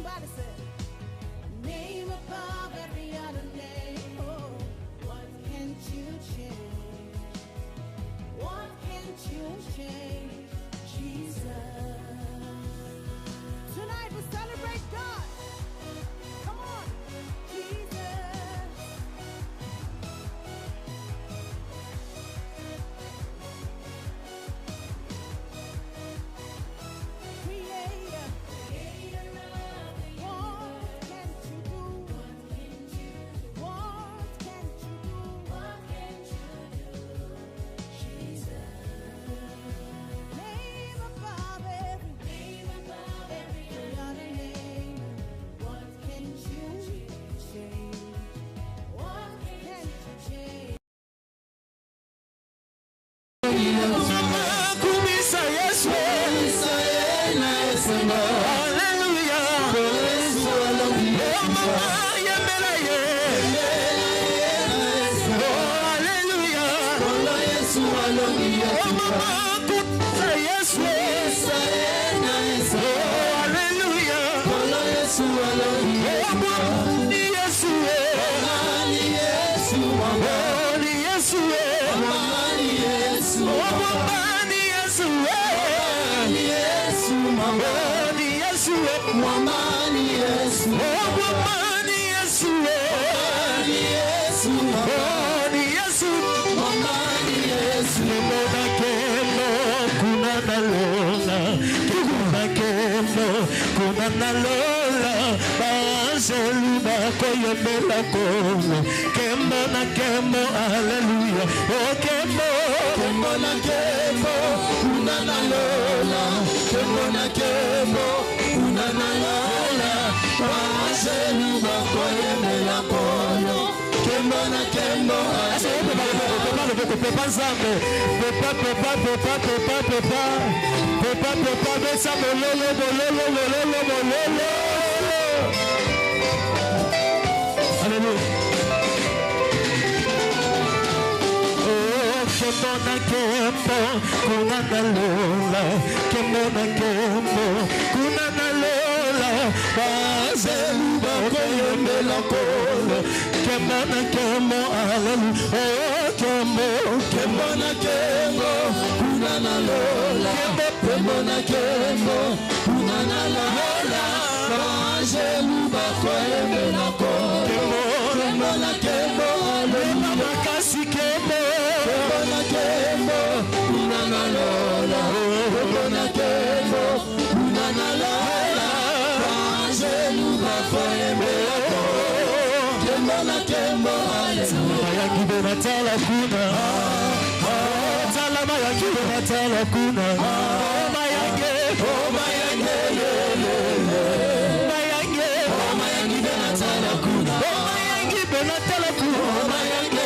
Somebody say, name above every other name. Oh, what can't you change? What can't you change? Jesus. Tonight we celebrate God. Come on, Jesus. Creator. What can't you do? What can't you do? Jesus. Name above every other name. What can't you change? What can't you change? Hallelujah. Oh, Kembo, Kembo na Kembo, unana lola, Kembo na Kembo, unana lola, Baseluba koyeme la koyo, Kembo na Kembo, Kemona kembo, kuna nalola. Kemona kembo, kuna nalola. Baseluba koyeme la koyo. Kemona kembo, hallelujah. Oh kembo, kemona kembo, kuna nalola. Kemona kembo, kuna nalola. Baseluba koyeme la koyo. Kemona kembo, hallelujah. Makasi kembo. Kembo, unana lola, Kembo Kembo, unana lola, Baseluba koyeme la koyo, Kembo Kembo, mayangi benatala kuna, tala mayangi benatala kuna, mayangi, mayangi, mayangi benatala kuna, mayangi benatala kuna, mayangi.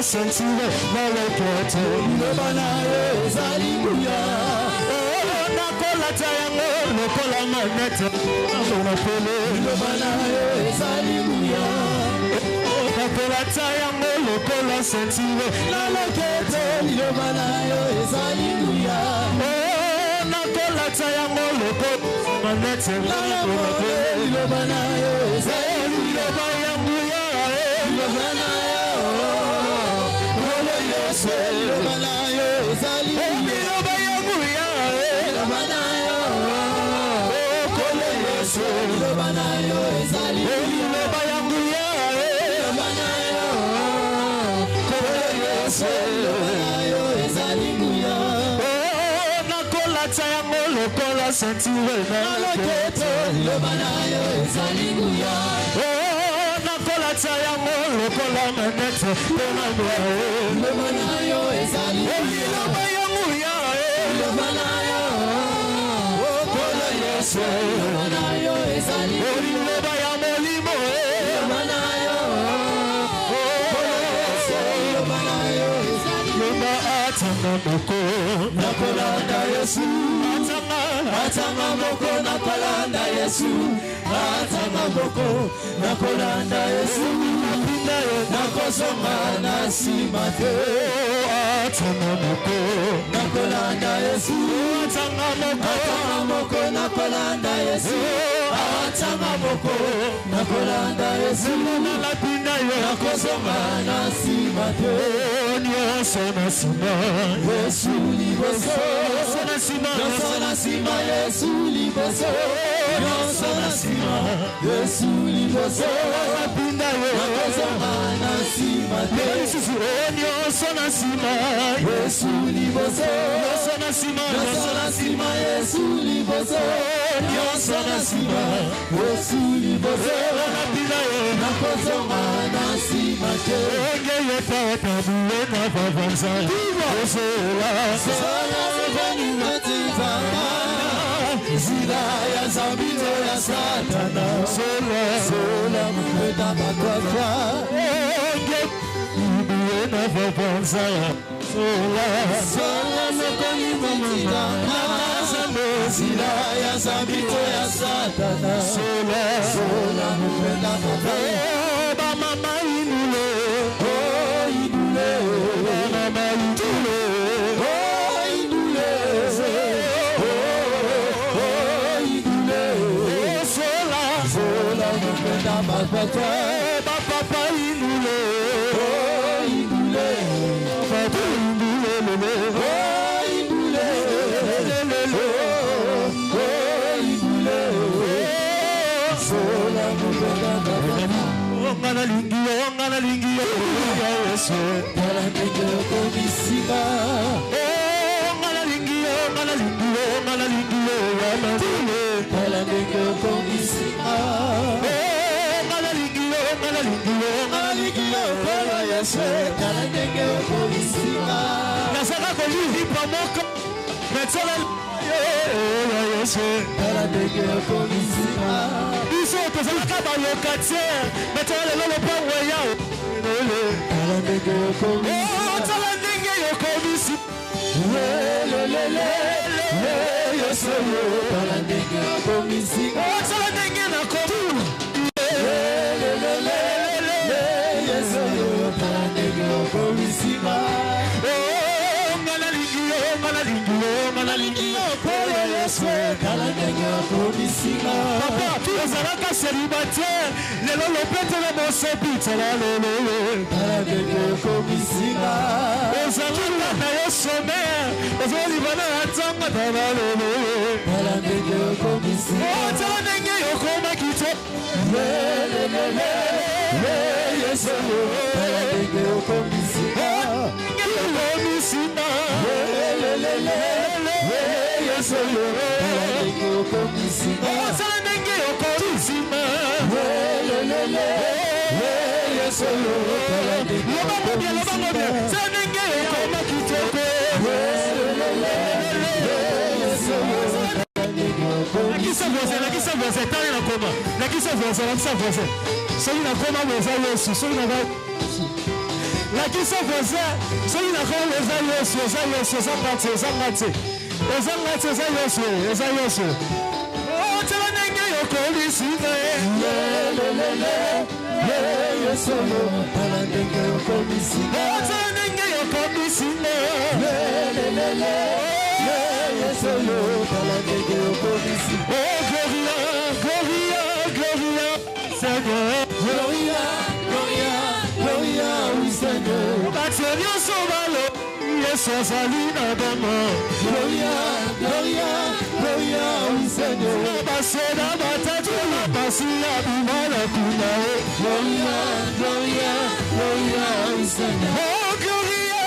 Sensible, Malakete, Lobanayo, Zalibuya, Nakola Tayango, Nakola Manette, Nakola Lobanayo, Zalibuya, Nakola Tayango, Nakola Sensible, Malakete, Lobanayo, Zalibuya, Nakola Tayango, Nakola Manette, Nakola Lobanayo, Zalibuya, Lobanayo. Lobanayo, Zalibuya. Yesu Oh nakola tayango lokola sentire na loketo Oh nakola tayango lokola manete na moyo Nakolanda Yesu atanga moko nakolanda Yesu atanga moko nakolanda Yesu nakosoma nasima te atanga moko nakolanda Yesu atanga moko nakolanda Yesu atanga moko nakolanda Yesu nalapinda yo nakosoma nasima te nyonso nasima Yesu liboso nyonso nasima Yesu liboso nyonso nasima Yesu liboso nalapinda yo nakosoma nasima te nyonso nasima Yesu liboso nyonso nasima Yesu liboso nyonso nasima Yesu liboso nalapinda yo nakosoma nasima te Zida ya zambito ya satana sola mkweta makwata Ubuena vavanza sola mkoni mamita Zida ya zambito ya satana sola mkweta makwata Mama inule Papa inule inule papa inule sola ngana lingi Yesu para nge komisima ngana lingi para nge komisima Nasaka kolivi pamoka Metsola Yesu Kaladege komisima Iso tozalaka balokatier Metsola lolo pawe yao Kaladege komisima Kaladege komisima Yesu Kaladege komisima Kaladege na komisima Komisima oh ngalalingi pole Yesu kalanenge komisima papa tuzalaka célibataire lelo lopete na mosepita la lolo kalanenge komisima ozalaka na Yesu mer ozalibana atanga na lolo kalanenge komisima ozalenge yokoma kito Yesu kalanenge komisima komisima Yesu kalanenge komisima kalanenge komisima Yesu kalanenge Salina dama, gloria, gloria, gloria, oui Seigneur. Basena batatu, basia bimala kuna. Gloria, gloria, gloria, oui Seigneur. Oh gloria,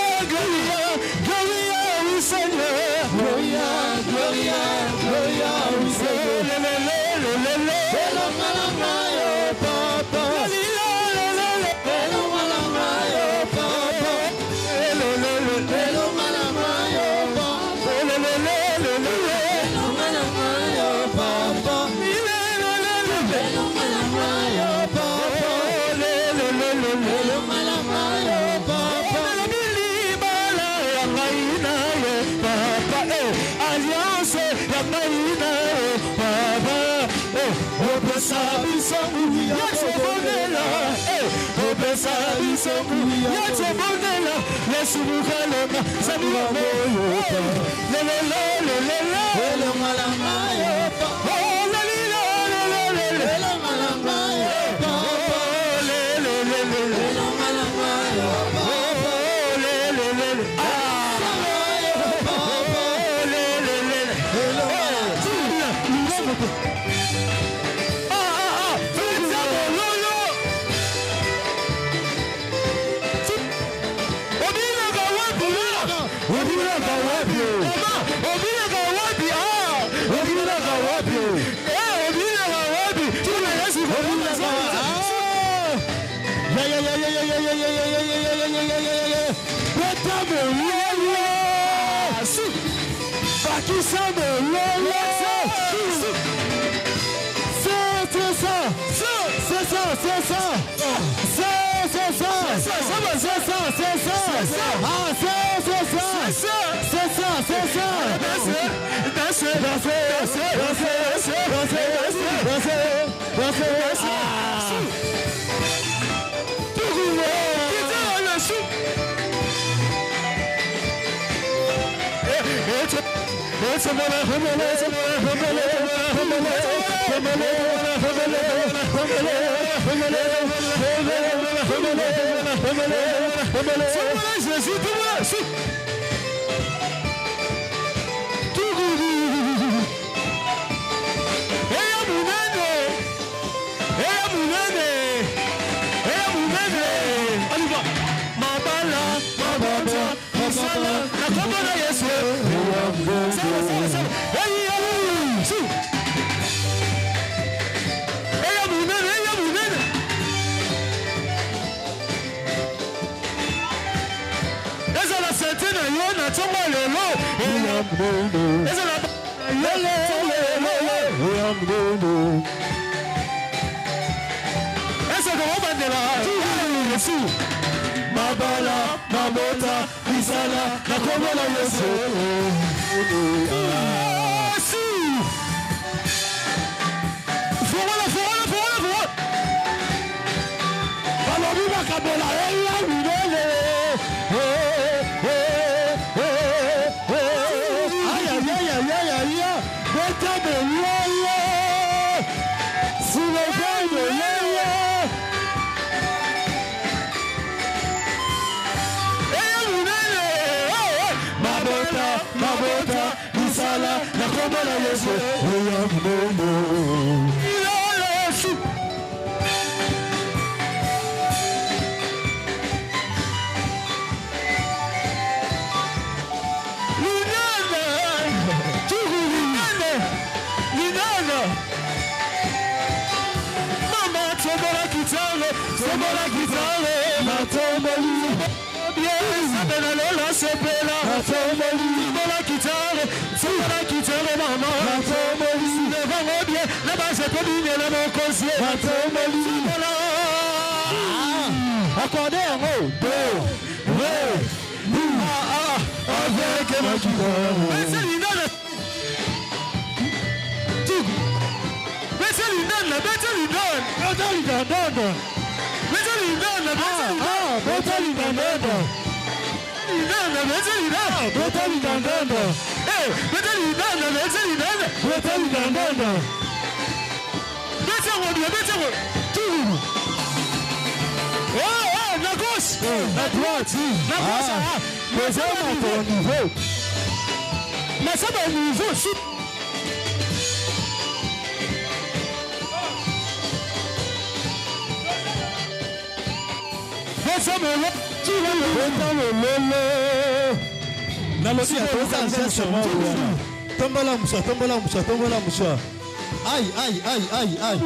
Aïe, aïe, aïe, aïe, aïe.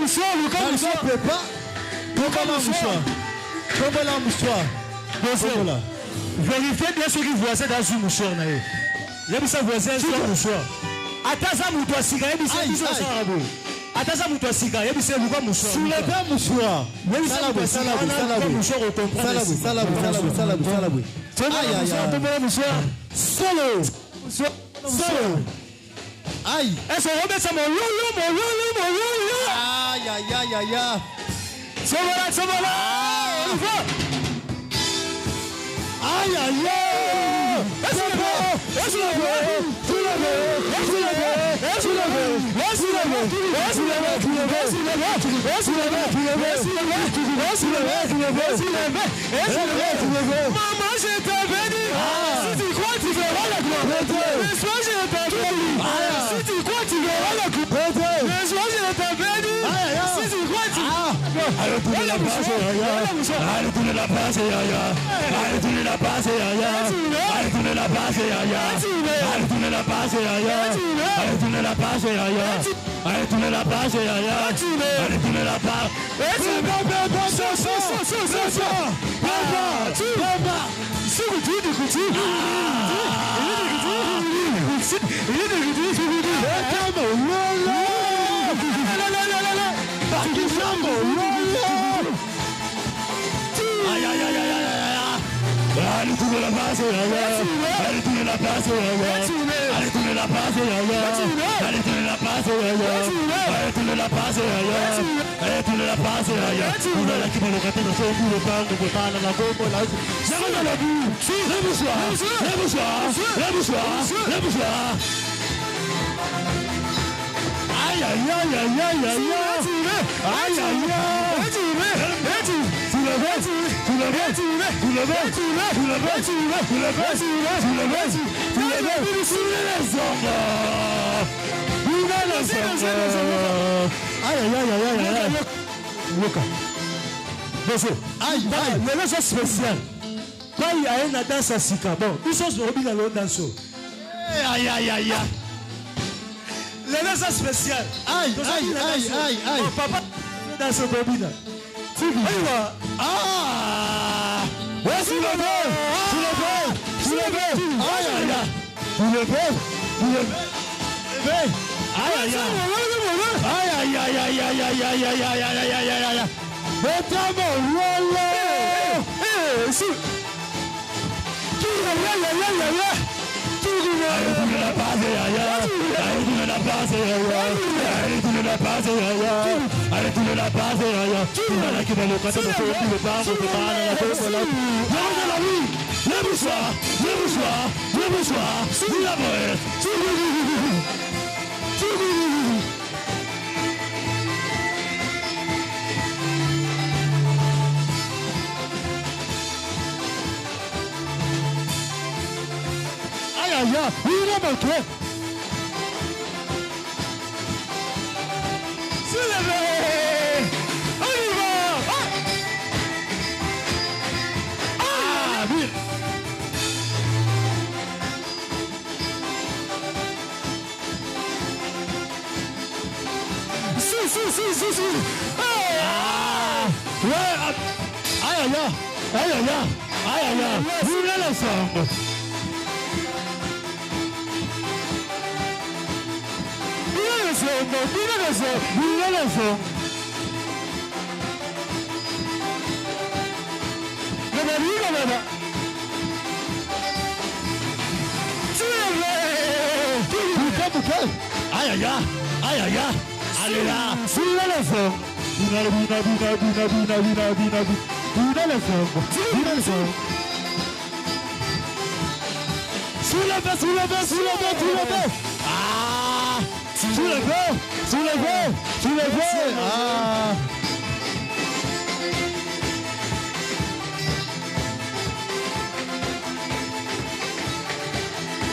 Vérifiez bien ce qui voisin dans une mouchoir. Il y a ça voisin sur un mouchoir. Ataza moutoua siga, il y a ça mouchoir. Ataza moutoua siga, il y a ça mouchoir. Sous les deux mouchoirs. Il y a ça mouchoir au contraire. Salaboui. Aïe, aïe, aïe. Solo. Aïe. Est-ce qu'on remet ça mon lolo. Aïe, aïe, aïe, aïe, aïe. Sobola. Aïe, aïe, aïe. Maman, je t'ai béni. Si tu crois, tu verras la gloire. Le soir, je t'ai béni. Si tu crois, tu verras la gloire. Le soir, je t'ai béni. Si tu crois, tu Allez, tournez la base, allez, tournez la base, allez, tournez la base, allez, tournez la base, allez, tournez la base, allez, tourner la page, allez, tourner la page, allez, tourner la page. Allez tourner la base, allez tourner la base, allez tourner la base, allez tourner la base, allez tourner la base, allez tourner la base, on a la qui va le gâter dans son bout de pain, de boutane, la bombe, la j'arrive dans la boue, les mouchoirs, les mouchoirs, les mouchoirs, les mouchoirs. Aïe aïe aïe aïe aïe aïe aïe aïe lelo so spécial pai aye na danse ya sika bon biso obi na lelo danse lelo so spécial papa danse obina ayiwa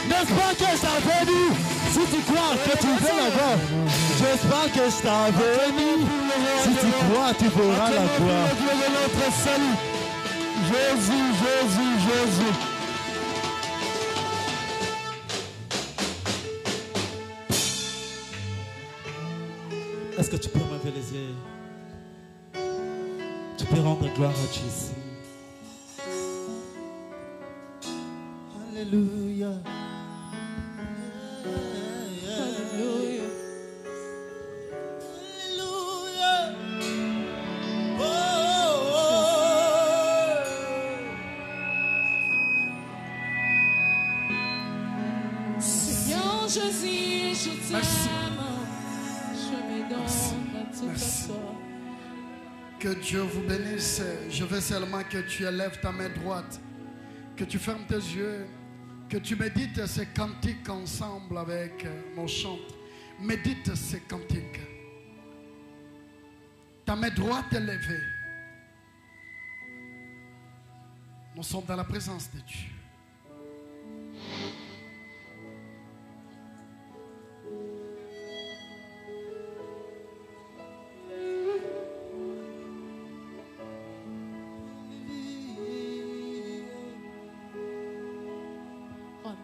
J'espère que je t'avais dit, si tu crois que tu veux l'avoir, j'espère que je t'avais dit, si tu crois tu verras la gloire. Notre salut, Jésus, Jésus, Jésus. Est-ce que tu peux m'enlever les yeux? Tu peux rendre gloire à Jésus. Alléluia. Alléluia. Seigneur Jésus, je t'aime. Je me donne à tout à toi. Que Dieu vous bénisse. Je veux seulement que tu élèves ta main droite, que tu fermes tes yeux, que tu médites ces cantiques ensemble avec mon chantre. Médite ces cantiques. Ta main droite est levée. Nous sommes dans la présence de Dieu.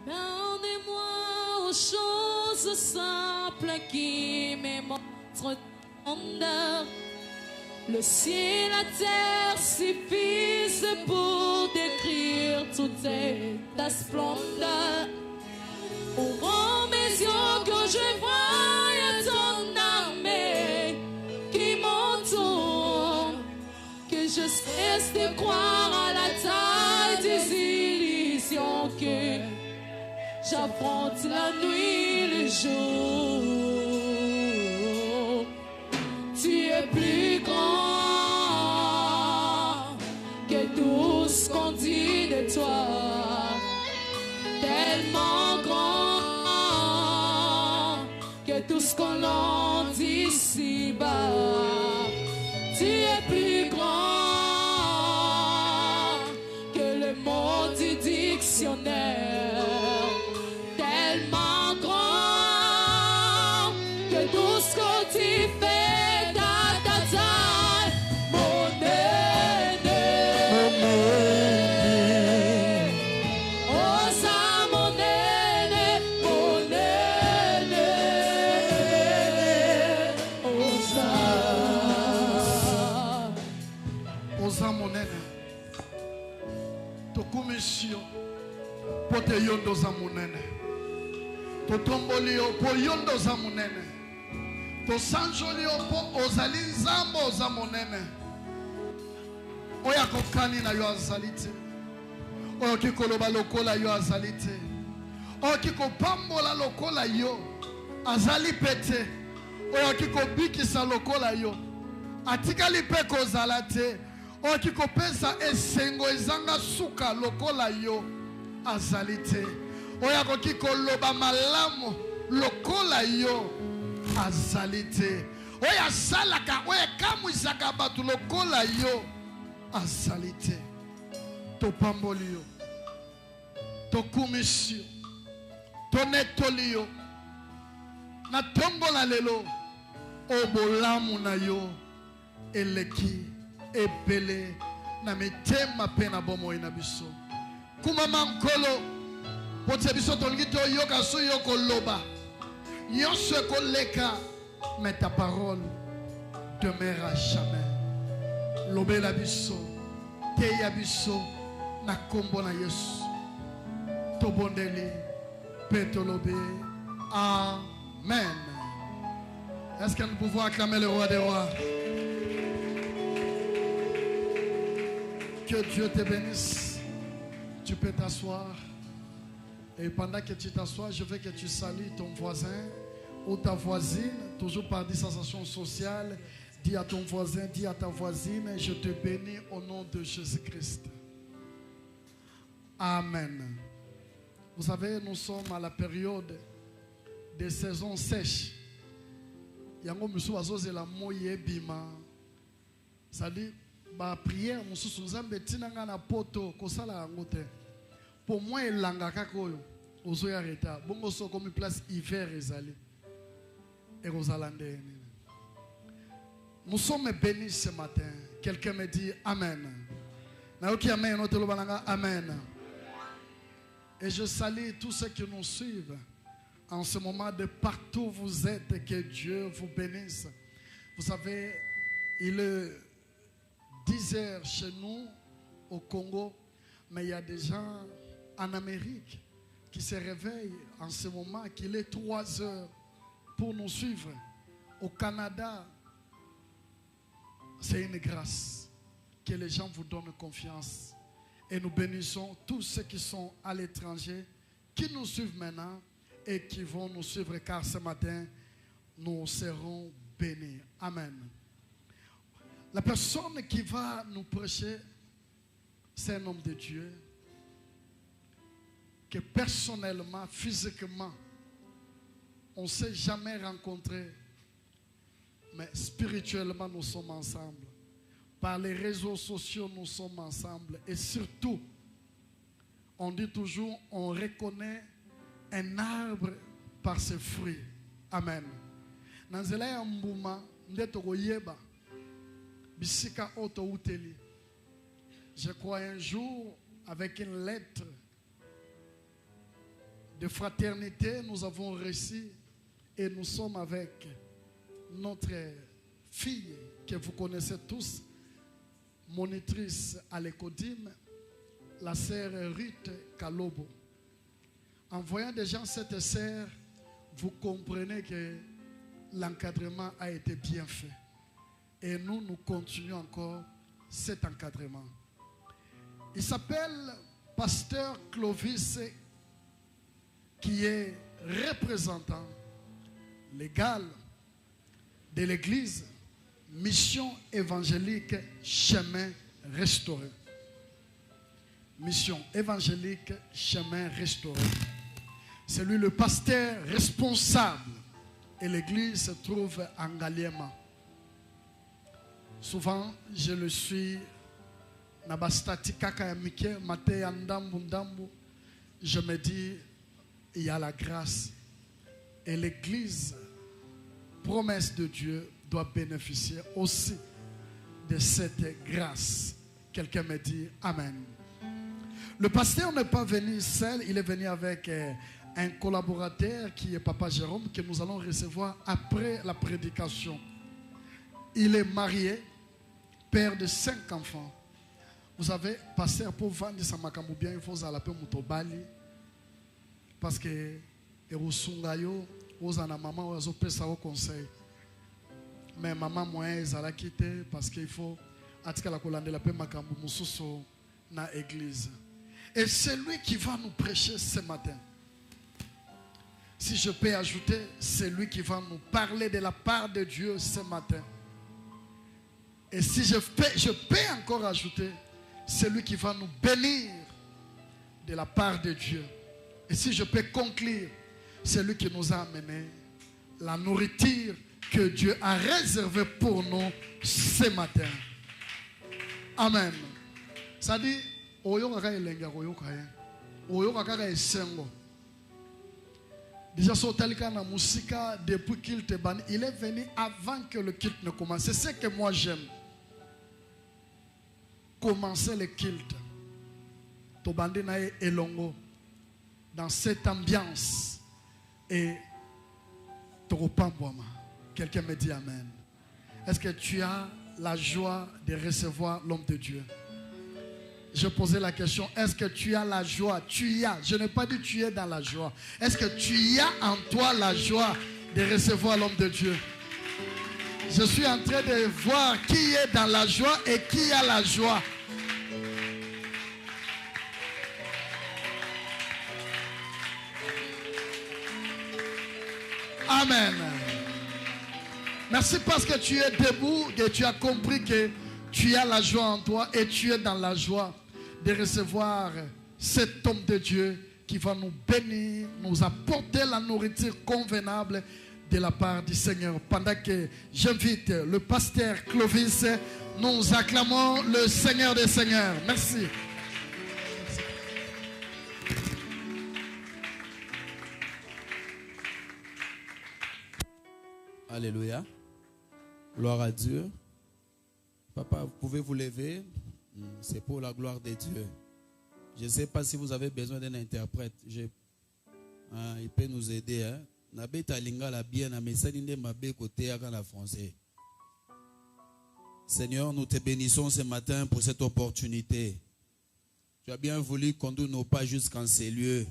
Ramène-moi aux choses simples qui me montrent ton grandeur. Le ciel et la terre suffisent pour décrire toute ta splendeur. Ouvre mes yeux que je voie ton armée qui m'entoure, que je cesse de croire à la taille des illusions, que j'affronte la nuit, le jour. Tu es plus grand que tout ce qu'on dit de toi, tellement grand que tout ce qu'on en dit ici-bas. Tu es plus grand que le mot du dictionnaire, tellement grand que tout ce que tu fais. Pote yondo za munene totomboli yo po yondo za munene tosanjoli yo po ozali nzambo za munene oya kokani na yo azali te oyo kikoloba lokola yo azali te oyo kikopambola lokola yo azali pete oyo kikobikisa lokola yo atikali pe kozala te oyo kikopesa esengo ezanga suka lokola yo azali te oyo akoki koloba malamu lokola yo azali te oyo asalaka oyo ekamwisaka bato lokola yo azali te topamboli yo tokumisi yo tonetoli yo na ntongo na lelo oyo bolamu na yo eleki ebele na mitema mpe na bomoi na biso kumama nkolo pote biso tolingi toyoka so yo koloba nyonso ekoleka mais ta parole demeure à jamais lobela biso teya biso na kombo na Yesu tobondeli mpe tolobe amen. Est-ce que nous pouvons acclamer le roi des rois? Que Dieu te bénisse. Tu peux t'asseoir. Et pendant que tu t'assois, je veux que tu salues ton voisin ou ta voisine, toujours par distanciation sociale. Dis à ton voisin, dis à ta voisine, je te bénis au nom de Jésus-Christ. Amen. Vous savez, nous sommes à la période des saisons sèches. Yango musu azozela moye bima. C'est-à-dire, ba prière mususu nzambe tinanga na poto kosala yango te. Pour moi elanga kaka oyo ozoya reta. Bongo so comme place hiver ezali. Et Rosalande. Nous sommes bénis ce matin. Quelqu'un me dit Amen. Amen. Et je salue tous ceux qui nous suivent en ce moment de partout où vous êtes. Et que Dieu vous bénisse. Vous savez, il est 10 heures chez nous au Congo. Mais il y a des gens en Amérique qui se réveillent en ce moment qu'il est 3 heures pour nous suivre. Au Canada, c'est une grâce que les gens vous donnent confiance. Et nous bénissons tous ceux qui sont à l'étranger, qui nous suivent maintenant et qui vont nous suivre, car ce matin, nous serons bénis. Amen. La personne qui va nous prêcher, c'est un homme de Dieu que personnellement, physiquement, on ne s'est jamais rencontré, mais spirituellement, nous sommes ensemble. Par les réseaux sociaux, nous sommes ensemble. Et surtout, on dit toujours, on reconnaît un arbre par ses fruits. Amen. Nanzela ya mbuma ndeto koyeba bisika oto uteli. Je crois un jour avec une lettre de fraternité nous avons reçu et nous sommes avec notre fille que vous connaissez tous, monitrice à l'Écodim, la sœur Ruth Kalobo. En voyant déjà cette sœur, vous comprenez que l'encadrement a été bien fait. Et nous continuons encore cet encadrement. Il s'appelle Pasteur Clovis, qui est représentant légal de l'église Mission évangélique Chemin Restauré. Mission évangélique Chemin Restauré. C'est lui le pasteur responsable. Et l'église se trouve en Galiema. Souvent, je le suis. Je me dis, il y a la grâce. Et l'église, promesse de Dieu, doit bénéficier aussi de cette grâce. Quelqu'un me dit Amen. Le pasteur n'est pas venu seul, il est venu avec un collaborateur qui est Papa Jérôme, que nous allons recevoir après la prédication. Il est marié, père de 5 enfants. Vous savez, pasteur, pour vendre sa makamou bien, il faut l'appeler Moutobali. Parce que, et au Sungayo, aux ana maman, aux autres au conseil. Mais maman, moi, elle a quitté parce qu'il faut, à la colande, la paix makamou moussoso na église. Et c'est lui qui va nous prêcher ce matin. Si je peux ajouter, c'est lui qui va nous parler de la part de Dieu ce matin. Et si je peux encore ajouter, c'est lui qui va nous bénir de la part de Dieu. Et si je peux conclure, c'est lui qui nous a amené la nourriture que Dieu a réservée pour nous ce matin. Amen. Ça dit, déjà, depuis qu'il te banne, il est venu avant que le culte ne commence. C'est ce que moi j'aime. Commencer le culte. Dans cette ambiance. Et quelqu'un me dit Amen. Est-ce que tu as la joie de recevoir l'homme de Dieu? Je posais la question, est-ce que tu as la joie? Tu y as. Je n'ai pas dit tu es dans la joie. Est-ce que tu y as en toi la joie de recevoir l'homme de Dieu? Je suis en train de voir qui est dans la joie et qui a la joie. Amen. Merci parce que tu es debout et tu as compris que tu as la joie en toi et tu es dans la joie de recevoir cet homme de Dieu qui va nous bénir, nous apporter la nourriture convenable de la part du Seigneur. Pendant que j'invite le pasteur Clovis, nous acclamons le Seigneur des Seigneurs. Merci. Alléluia. Gloire à Dieu. Papa, vous pouvez vous lever. C'est pour la gloire de Dieu. Je ne sais pas si vous avez besoin d'un interprète. Il peut nous aider. Seigneur, nous te bénissons ce matin pour cette opportunité. Tu as bien voulu conduire nos pas jusqu'en ces lieux.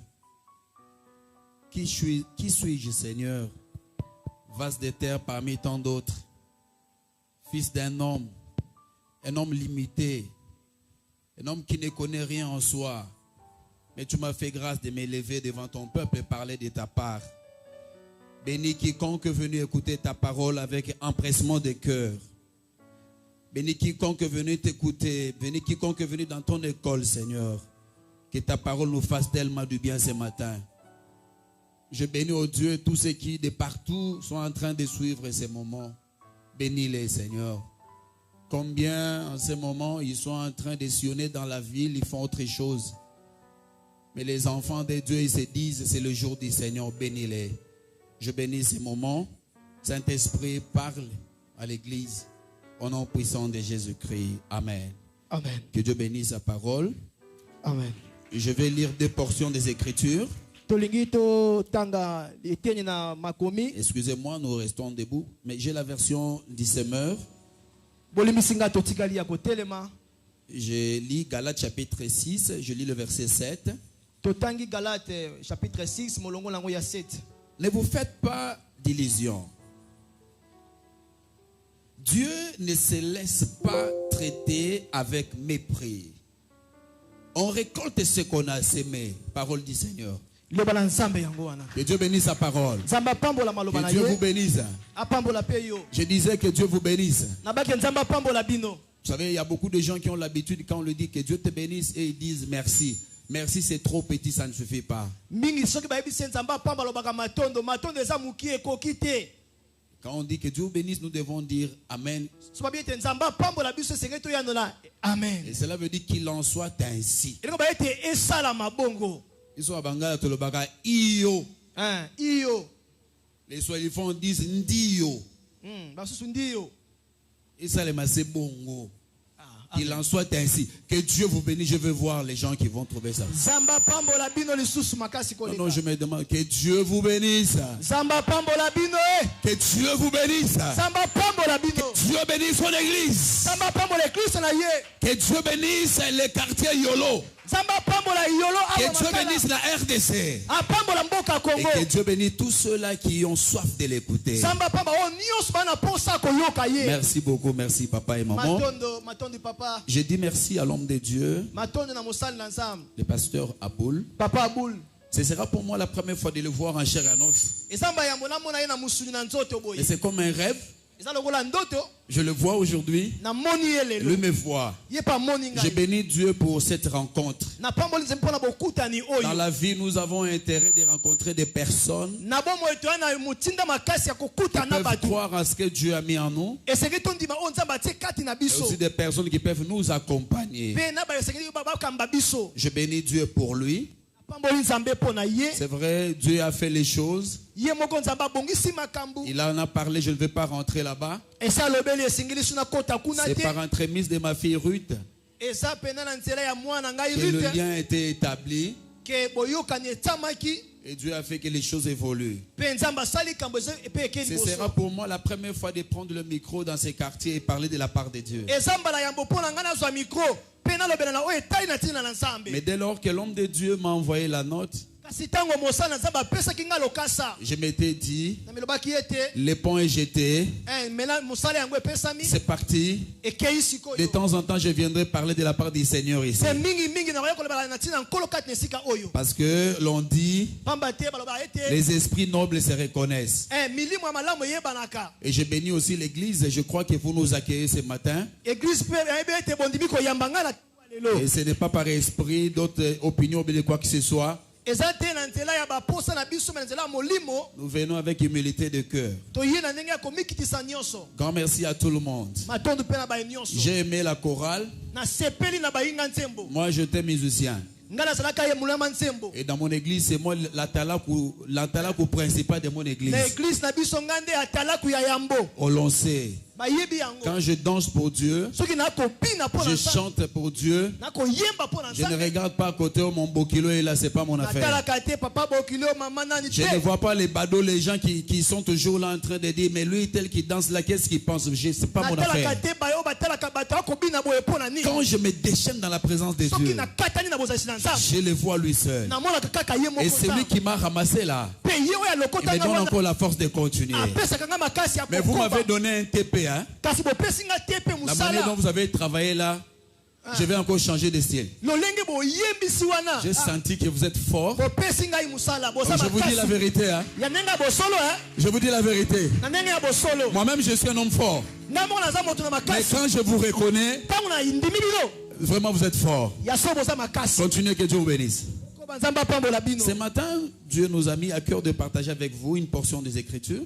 Qui suis-je, Seigneur? Vase de terre parmi tant d'autres. Fils d'un homme. Un homme limité. Un homme qui ne connaît rien en soi. Mais tu m'as fait grâce de m'élever devant ton peuple et parler de ta part. Bénis quiconque est venu écouter ta parole avec empressement de cœur. Bénis quiconque est venu t'écouter. Bénis quiconque est venu dans ton école, Seigneur. Que ta parole nous fasse tellement du bien ce matin. Je bénis au Dieu tous ceux qui de partout sont en train de suivre ces moments. Bénis-les, Seigneur. Combien en ce moment ils sont en train de sillonner dans la ville, ils font autre chose. Mais les enfants de Dieu, ils se disent, c'est le jour du Seigneur, bénis-les. Je bénis ces moments. Saint-Esprit, parle à l'Église. Au nom puissant de Jésus-Christ. Amen. Amen. Que Dieu bénisse sa parole. Amen. Je vais lire deux portions des Écritures. Excusez-moi, nous restons debout. Mais j'ai la version d'Issemeur. Je lis Galates chapitre 6. Je lis le verset 7. Ne vous faites pas d'illusions. Dieu ne se laisse pas traiter avec mépris. On récolte ce qu'on a semé. Parole du Seigneur. Que Dieu bénisse sa parole. Que Dieu vous bénisse. Je disais que Dieu vous bénisse. Vous savez, il y a beaucoup de gens qui ont l'habitude, quand on leur dit que Dieu te bénisse, et ils disent merci. Merci, c'est trop petit, ça ne suffit pas. Quand on dit que Dieu bénisse, nous devons dire Amen. Amen. Et cela veut dire qu'il en soit ainsi. Ils sont à Bangala, tout le baga, iyo. Les Swahiliphones disent ndiyo. Et ça, les massés bongo. Qu'il en soit ainsi. Que Dieu vous bénisse. Je veux voir les gens qui vont trouver ça. Non, je me demande que Dieu vous bénisse. Que Dieu vous bénisse. Que Dieu bénisse son église. Que Dieu bénisse les quartiers Yolo. Que Dieu bénisse la RDC. Et que Dieu bénisse tous ceux-là qui ont soif de l'écouter. Merci beaucoup, merci papa et maman. Je dis merci à l'homme de Dieu, le pasteur Aboul. Ce sera pour moi la première fois de le voir en chair et en os. Et c'est comme un rêve. Je le vois aujourd'hui. Lui me voit. Je bénis Dieu pour cette rencontre. Dans la vie, nous avons intérêt de rencontrer des personnes qui peuvent croire à ce que Dieu a mis en nous. Et aussi des personnes qui peuvent nous accompagner. Je bénis Dieu pour lui. C'est vrai, Dieu a fait les choses. Il en a parlé, je ne vais pas rentrer là-bas. C'est par entremise de ma fille Ruth que le lien a été établi. Et Dieu a fait que les choses évoluent. Ce sera pour moi la première fois de prendre le micro dans ces quartiers et parler de la part de Dieu. Mais dès lors que l'homme de Dieu m'a envoyé la note, je m'étais dit, le pont est jeté, c'est parti. De temps en temps, je viendrai parler de la part du Seigneur ici. Parce que l'on dit, les esprits nobles se reconnaissent. Et je bénis aussi l'église. Je crois que vous nous accueillez ce matin. Et ce n'est pas par esprit d'autres opinions ou de quoi que ce soit. Nous venons avec humilité de cœur. Grand merci à tout le monde. J'ai aimé la chorale. Moi, j'étais musicien. Et dans mon église, c'est moi l'antalaku principal de mon église. On l'on sait. Quand je danse pour Dieu, je chante pour Dieu, je ne regarde pas à côté mon bokilo et là c'est pas mon affaire. Je ne vois pas les badauds, les gens qui sont toujours là en train de dire mais lui tel qui danse là, qu'est-ce qu'il pense? C'est pas mon affaire. Quand je me déchaîne dans la présence de Dieu, je le vois lui seul. Et celui qui m'a ramassé là, il me donne encore la force de continuer. Mais vous m'avez donné un TP, hein? La manière dont vous avez travaillé là, je vais encore changer de style. J'ai senti que vous êtes fort. Donc je vous dis la vérité, hein? Je vous dis la vérité. Moi-même je suis un homme fort. Mais quand je vous reconnais, vraiment vous êtes fort. Continuez, que Dieu vous bénisse. Ce matin, Dieu nous a mis à cœur de partager avec vous une portion des Écritures.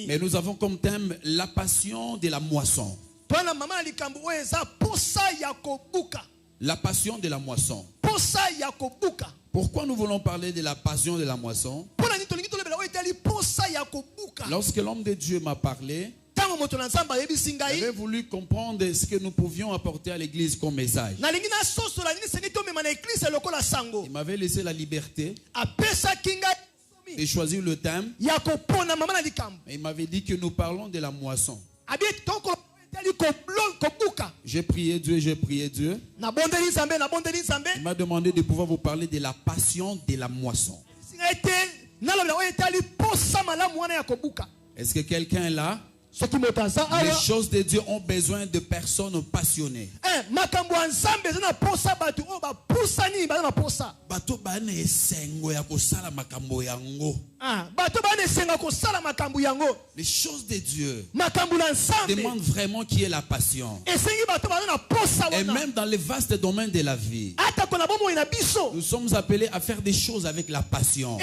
Mais nous avons comme thème la passion de la moisson. La passion de la moisson. Pourquoi nous voulons parler de la passion de la moisson? Lorsque l'homme de Dieu m'a parlé, j'avais voulu comprendre ce que nous pouvions apporter à l'église comme message. Il m'avait laissé la liberté de choisir le thème. Et il m'avait dit que nous parlons de la moisson. J'ai prié Dieu, j'ai prié Dieu. Il m'a demandé de pouvoir vous parler de la passion de la moisson. Est-ce que quelqu'un est là? Les choses de Dieu ont besoin de personnes passionnées. Les choses de Dieu demandent vraiment qui est la passion. Et même dans les vastes domaines de la vie, nous sommes appelés à faire des choses avec la passion.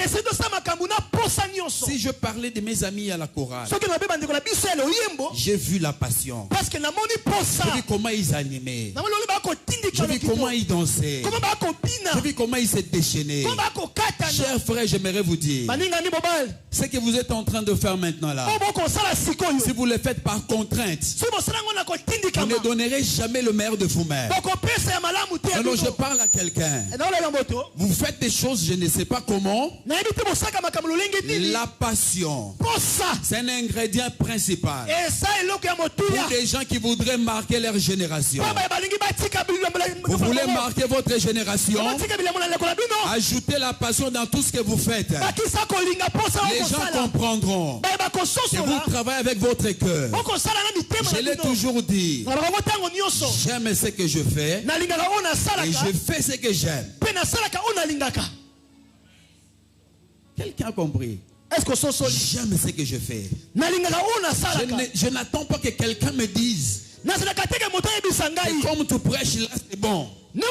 Si je parlais de mes amis à la chorale, j'ai vu la passion. J'ai vu comment ils animaient. J'ai vu comment ils dansaient. J'ai vu comment ils se déchaînaient. Chers frères, j'aimerais vous dire, ce que vous êtes en train de faire maintenant là, si vous le faites par contrainte, vous ne donnerez jamais le meilleur de vous-même. Alors je parle à quelqu'un. Vous faites des choses, je ne sais pas comment. La passion, c'est un ingrédient principal pour des gens qui voudraient marquer leur génération. Vous voulez marquer votre génération? Ajoutez la passion dans tout ce que vous faites. Les gens comprendront que vous travaillez avec votre cœur. Je l'ai toujours dit, j'aime ce que je fais et je fais ce que j'aime. Quelqu'un a compris? J'aime ce que je fais. Je n'attends pas que quelqu'un me dise que comme tu prêches là, c'est bon. Non,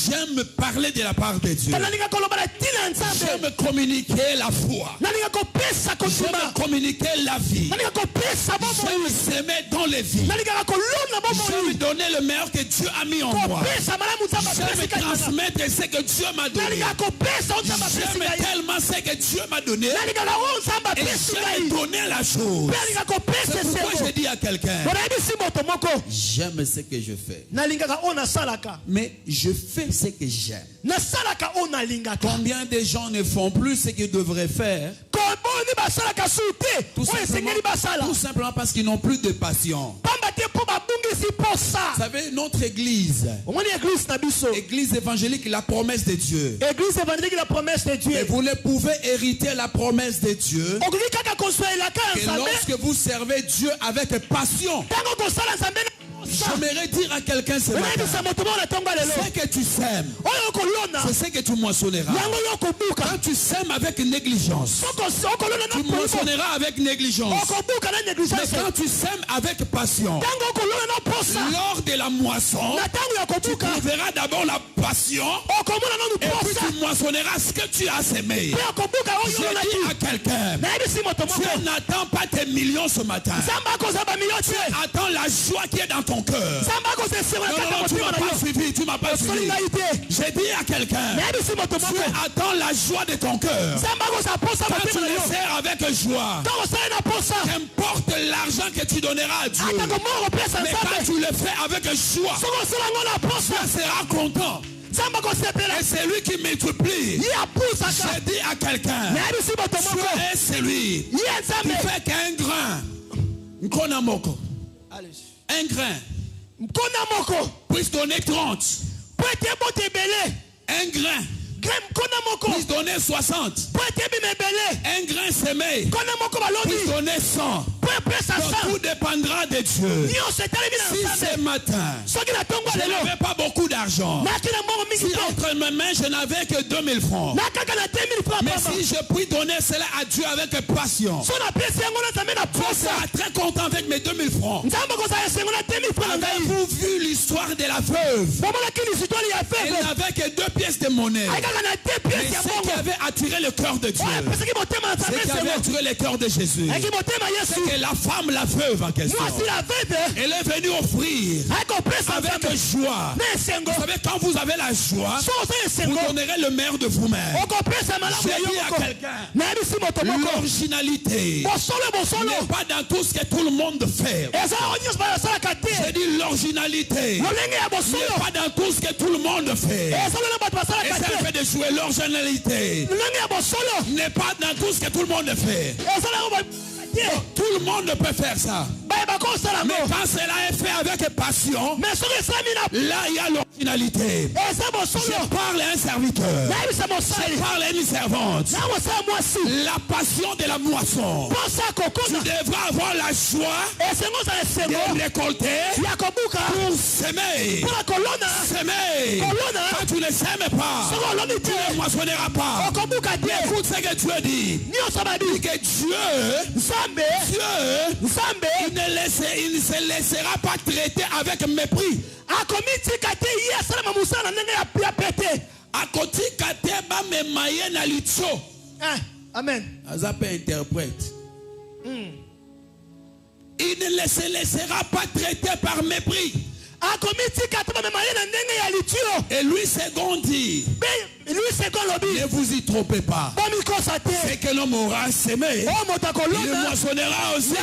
j'aime parler de la part de Dieu. J'aime communiquer la foi. J'aime communiquer la vie. J'aime s'aimer dans les vies. J'aime donner le meilleur que Dieu a mis en moi. J'aime transmettre ce que Dieu m'a donné. J'aime tellement ce que Dieu m'a donné. Et j'aime donner la chose. C'est pourquoi je dis à quelqu'un, j'aime ce que je fais. Mais je fais ce que j'aime. Combien de gens ne font plus ce qu'ils devraient faire? Tout simplement parce qu'ils n'ont plus de passion. Vous savez, notre église, église évangélique, la promesse de Dieu. Et vous ne pouvez hériter la promesse de Dieu que lorsque vous servez Dieu avec passion. J'aimerais dire à quelqu'un ce matin, ce que tu sèmes, c'est ce que tu moissonneras. Quand tu sèmes avec négligence, tu moissonneras avec négligence. Mais quand tu sèmes avec passion, lors de la moisson, tu trouveras d'abord la passion et puis tu moissonneras ce que tu as sémé. Je dis à quelqu'un, tu n'attends pas tes millions ce matin. Tu attends la joie qui est dans ton cœur. Non, tu m'as pas suivi, tu m'as pas suivi. J'ai dit à quelqu'un, tu attends la joie de ton cœur. Quand tu le sers avec joie, qu'importe l'argent que tu donneras à Dieu, mais quand tu le fais avec joie, Dieu sera content. Et c'est lui qui multiplie. J'ai dit à quelqu'un, Dieu est celui qui fait qu'un grain, un grain puisse donner 30. Un grain puisse donner 60. Un grain semé puisse donner 100. tout dépendra de Dieu. Si ce matin, je n'avais pas beaucoup d'argent, si entre mes mains je n'avais que 2000 francs, mais si je puis donner cela à Dieu avec passion, Dieu sera très content avec mes 2000 francs. Avez-vous vu l'histoire de la veuve? Elle n'avait que 2 pièces de monnaie. Mais ce qui avait attiré le cœur de Dieu, ce qui avait attiré le cœur de Jésus, c'est que la femme, la veuve en question, elle est venue offrir avec joie. Vous savez, quand vous avez la joie, vous donnerez le meilleur de vous-même. J'ai dit à quelqu'un, l'originalité n'est pas dans tout ce que tout le monde fait. J'ai dit l'originalité n'est pas dans tout ce que tout le monde fait. Essaye un peu de jouer. L'originalité n'est pas dans tout ce que tout le monde fait. Tout le monde peut faire ça. Mais quand cela est fait avec passion, là il y a l'originalité. Je parle à un serviteur, je parle à une servante. La passion de la moisson. Tu devras avoir la joie de récolter pour s'aimer. Quand tu ne s'aimes pas, tu ne moissonneras pas. Écoute ce que Dieu dit. Que Dieu, il ne se laissera pas traiter avec mépris. Amen. Azapé interprète. Il ne se laissera pas traiter par mépris. Et lui second dit, ne vous y trompez pas. C'est que l'homme aura semé, il moissonnera aussi.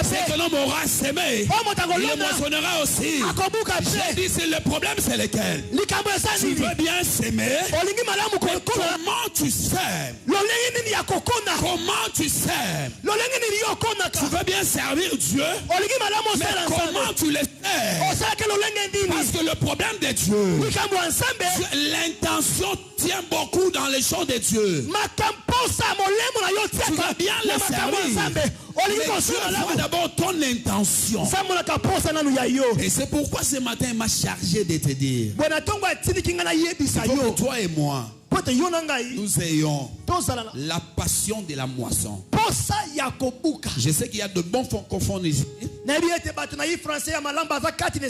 C'est que l'homme aura semé, il moissonnera aussi. J'ai dit, c'est le problème, c'est lequel? Tu veux bien s'aimer, mais comment tu sèmes? Comment tu sèmes? Tu veux bien servir Dieu, mais comment tu le sèmes? Parce que le problème de Dieu, l'intention tient beaucoup dans les choses de Dieu. Tu vas bien le servir, mais Dieu voit d'abord ton intention. Et c'est pourquoi ce matin il m'a chargé de te dire, il faut que toi et moi, nous ayons la passion de la moisson. Je sais qu'il y a de bons francophones ici. Il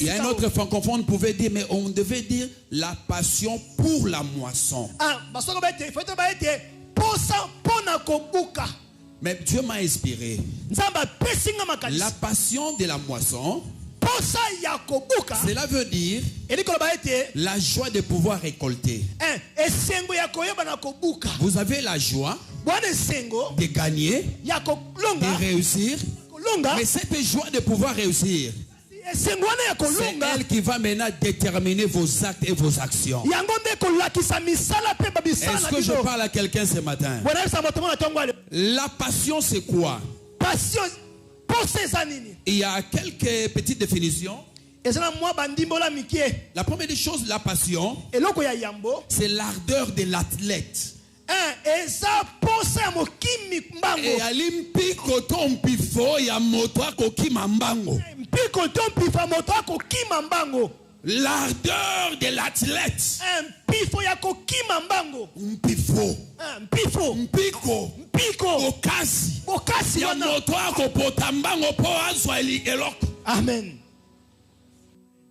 y a un autre francophone qui pouvait dire, mais on devait dire la passion pour la moisson. Mais Dieu m'a inspiré. La passion de la moisson, cela veut dire la joie de pouvoir récolter. Vous avez la joie de gagner, de réussir. Mais cette joie de pouvoir réussir, c'est elle qui va maintenant déterminer vos actes et vos actions. Est-ce que je parle à quelqu'un ce matin? La passion, c'est quoi? Il y a quelques petites définitions. La première des choses, la passion, c'est l'ardeur de l'athlète. Et à l'impico tompifo ya moto akokima mbango. L'ardeur de l'athlète. Mpiko. Okasi. Ya moto akopota mbango po azwa eloko. Amen.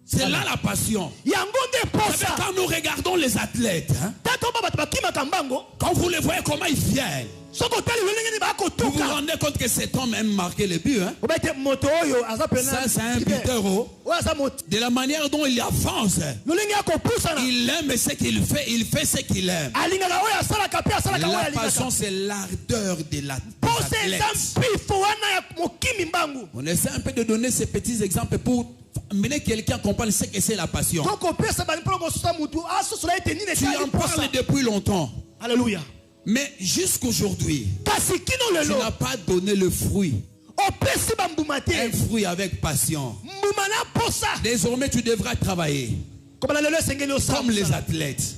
C'est là la passion. Quand nous regardons les athlètes, hein, quand vous les voyez comment ils viennent, vous vous rendez compte que cet homme aime marquer le but. Hein? Ça, c'est un buteur. De la manière dont il avance, il aime ce qu'il fait, il fait ce qu'il aime. La passion, c'est l'ardeur de l'athlète. On essaie un peu de donner ces petits exemples pour mener quelqu'un à comprendre ce que c'est la passion. Tu en parles depuis longtemps. Alléluia. Mais jusqu'aujourd'hui, tu n'as pas donné le fruit. Un fruit avec passion. Désormais, tu devras travailler. comme les athlètes.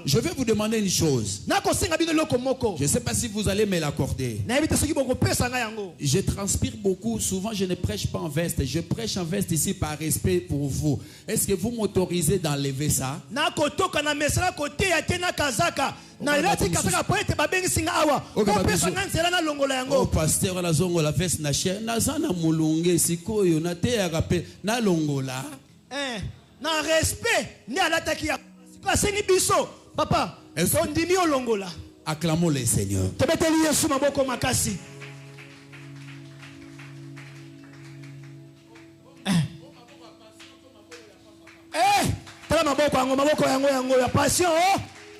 Je vais vous demander une chose. Je ne sais pas si vous allez me l'accorder. Je transpire beaucoup. Souvent, je ne prêche pas en veste. Je prêche en veste ici par respect pour vous. Est-ce que vous m'autorisez d'enlever ça? Oh, pasteur, la zongo la veste na cher. Nazana mulunge sikoyo na te agape na longola. Na respect ni alataki ya sengi biso papa sondimi olongola. Acclamons le Seigneur. Tebeteli Yesu maboko makasi. Tala maboko yango ya passion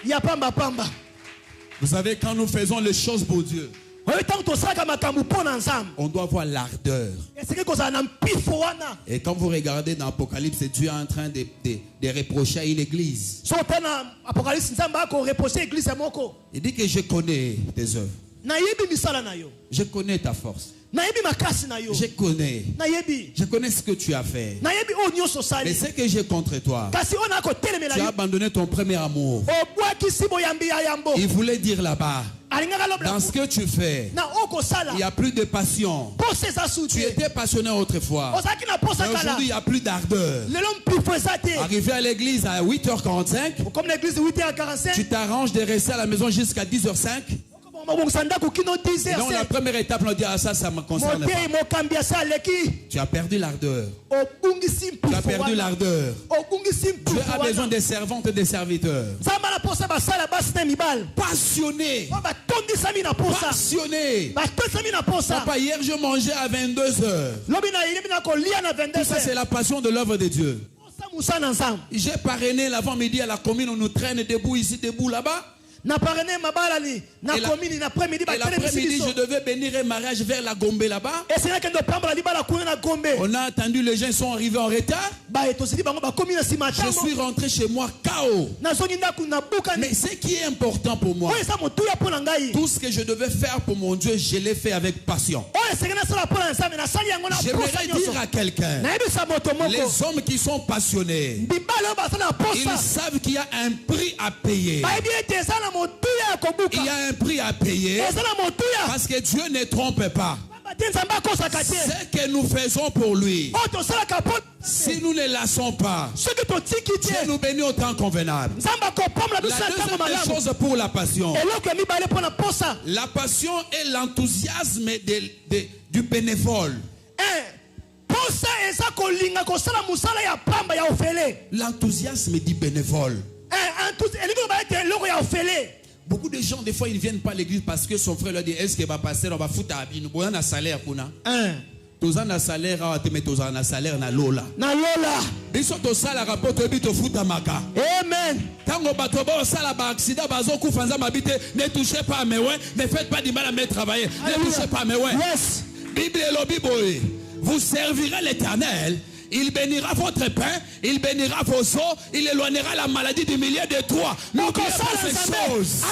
ya pamba pamba. Vous savez, quand nous faisons les choses pour Dieu, on doit avoir l'ardeur. Et quand vous regardez dans l'Apocalypse, Dieu est en train de reprocher à une église. Il dit que je connais tes œuvres. Je connais ta force. Je connais ce que tu as fait. Mais ce que j'ai contre toi, tu as abandonné ton premier amour. Il voulait dire là-bas, dans ce que tu fais, il n'y a plus de passion. Tu étais passionné autrefois. Mais aujourd'hui, il n'y a plus d'ardeur. Arrivé à l'église à 8h45, tu t'arranges de rester à la maison jusqu'à 10h05. Et donc la première étape, on dit, ah ça me concerne pas. Tu as perdu l'ardeur. Tu as perdu l'ardeur. Tu as besoin des servantes et des serviteurs. Passionné. Passionné. Papa, hier je mangeais à 22h. Tout ça c'est la passion de l'œuvre de Dieu. J'ai parrainé l'avant-midi à la commune, on nous traîne debout ici, debout là-bas. Et l'après-midi, je devais bénir un mariage vers la Gombe là-bas. On a attendu, les gens sont arrivés en retard. Je suis rentré chez moi KO. Mais ce qui est important pour moi, tout ce que je devais faire pour mon Dieu, je l'ai fait avec passion. J'aimerais dire à quelqu'un, les hommes qui sont passionnés, ils savent qu'il y a un prix à payer. Il y a un prix à payer parce que Dieu ne trompe pas. Ce que nous faisons pour lui, si nous ne lassons pas, Dieu nous bénit au temps convenable. La deuxième chose pour la passion, la passion est l'enthousiasme du bénévole. L'enthousiasme du bénévole. Beaucoup de gens, des fois, ils ne viennent pas à l'église parce que son frère leur dit, est-ce que va passer, on va foutre à Abin, on a un salaire. Tous un salaire, tous un salaire, na lola. Ils sont au salaire, rapport au bito fout à Maka. Amen. Tango batoba, au salaire, accident, bazo, koufanza, m'habite, ne touchez pas à mes ouins, ne faites pas du mal à me travailler, ne touchez pas à mes ouins. Bible et lobby boy, vous servirez l'Éternel. Il bénira votre pain, il bénira vos os, il éloignera la maladie du milieu de toi. N'oubliez pas ces choses.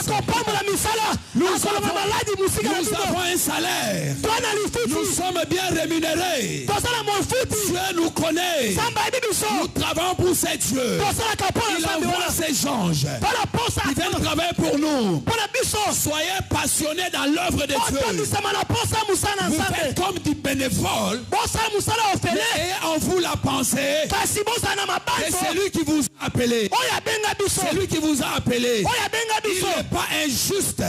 Nous avons un salaire. Nous sommes bien rémunérés. Dieu nous connaît. Nous travaillons pour ces dieux. Il envoie ses anges. Ils viennent travailler pour nous. Soyez passionnés dans l'œuvre de Dieu. Vous faites comme du bénévole. Et en vous la pensée, c'est celui qui vous a appelé. C'est lui qui vous a appelé. Il n'est pas injuste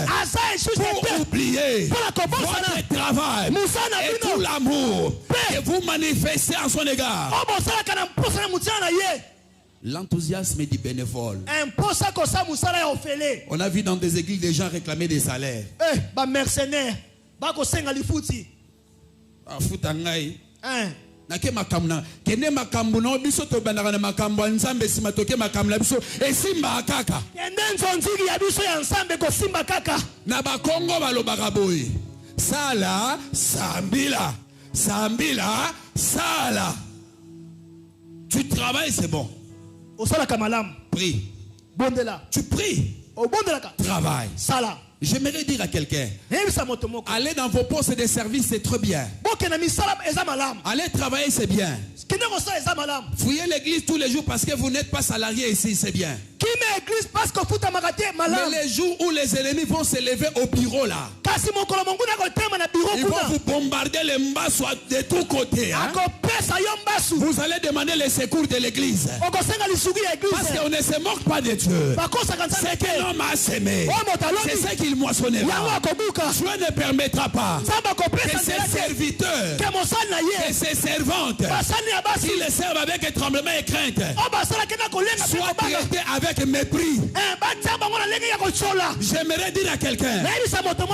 pour oublier votre travail et tout l'amour que vous manifestez en son égard. L'enthousiasme du bénévole. On a vu dans des églises des gens réclamer des salaires. Nake makamna kene makambu no biso to bandaka na makambu nzambe sima toke makamla biso esimba kaka kende nzonzigi ya biso ya nzambe ko simba kaka na bakongo balobaka boy sala sambila sambila sala. Tu travailles, c'est bon. Prie. Tu pries. Travaille. J'aimerais dire à quelqu'un, aller dans vos postes de service, c'est très bien. Aller travailler, c'est bien. Fouillez l'église tous les jours parce que vous n'êtes pas salarié ici, c'est bien. Mais les jours où les ennemis vont se lever au bureau là, ils vont vous bombarder les mbassos de tous côtés. Hein? Vous allez demander les secours de l'église. Parce qu'on ne se moque pas de Dieu. C'est que l'homme a semé. C'est ce qu'il moissonnera. Dieu ne permettra pas que ses serviteurs, que ses servantes, qui les servent avec tremblement et crainte, soient traités avec mépris. J'aimerais dire à quelqu'un,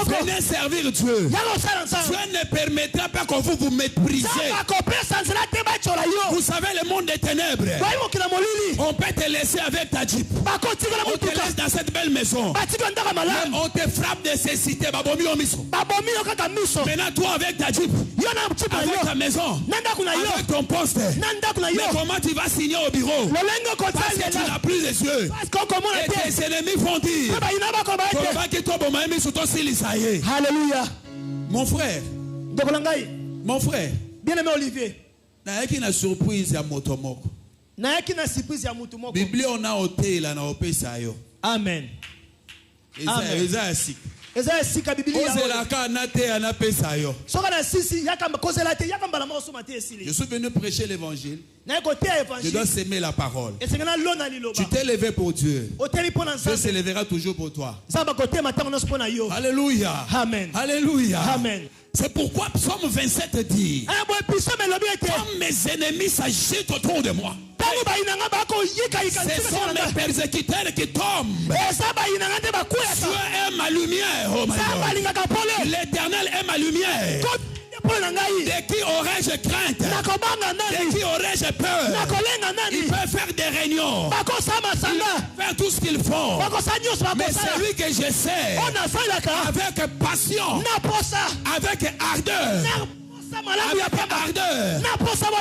venez servir Dieu. Dieu ne permettra pas que vous vous méprisez. Vous savez, le monde des ténèbres, on peut te laisser avec ta jeep. On te laisse dans cette belle maison. Mais on te frappe de cécité. Maintenant, toi avec ta jeep, avec ta maison, avec ton poste, mais comment tu vas signer au bureau? Parce que tu n'as plus les yeux. Et tes ennemis vont dire, Alléluia. mon frère, Bien-aimé Olivier, il y a une surprise à Motomoko. Bible on a ôté là na opesa yo. Amen. Eza sika. Ozela ka na te ana pesa yo. Je suis venu prêcher l'évangile. Je dois s'aimer la parole. Tu t'es levé pour Dieu. Dieu se lèvera toujours pour toi. Alléluia. Amen. Alléluia. Amen. C'est pourquoi Psaume 27 dit, comme mes ennemis s'agitent autour de moi, ce sont mes persécuteurs qui tombent. Dieu est ma lumière, oh my God. L'Éternel est ma lumière. De qui aurais-je crainte? De qui aurais-je peur? Ils peuvent faire des réunions, ils peuvent faire tout ce qu'ils font, mais celui que je sais, avec passion, avec ardeur,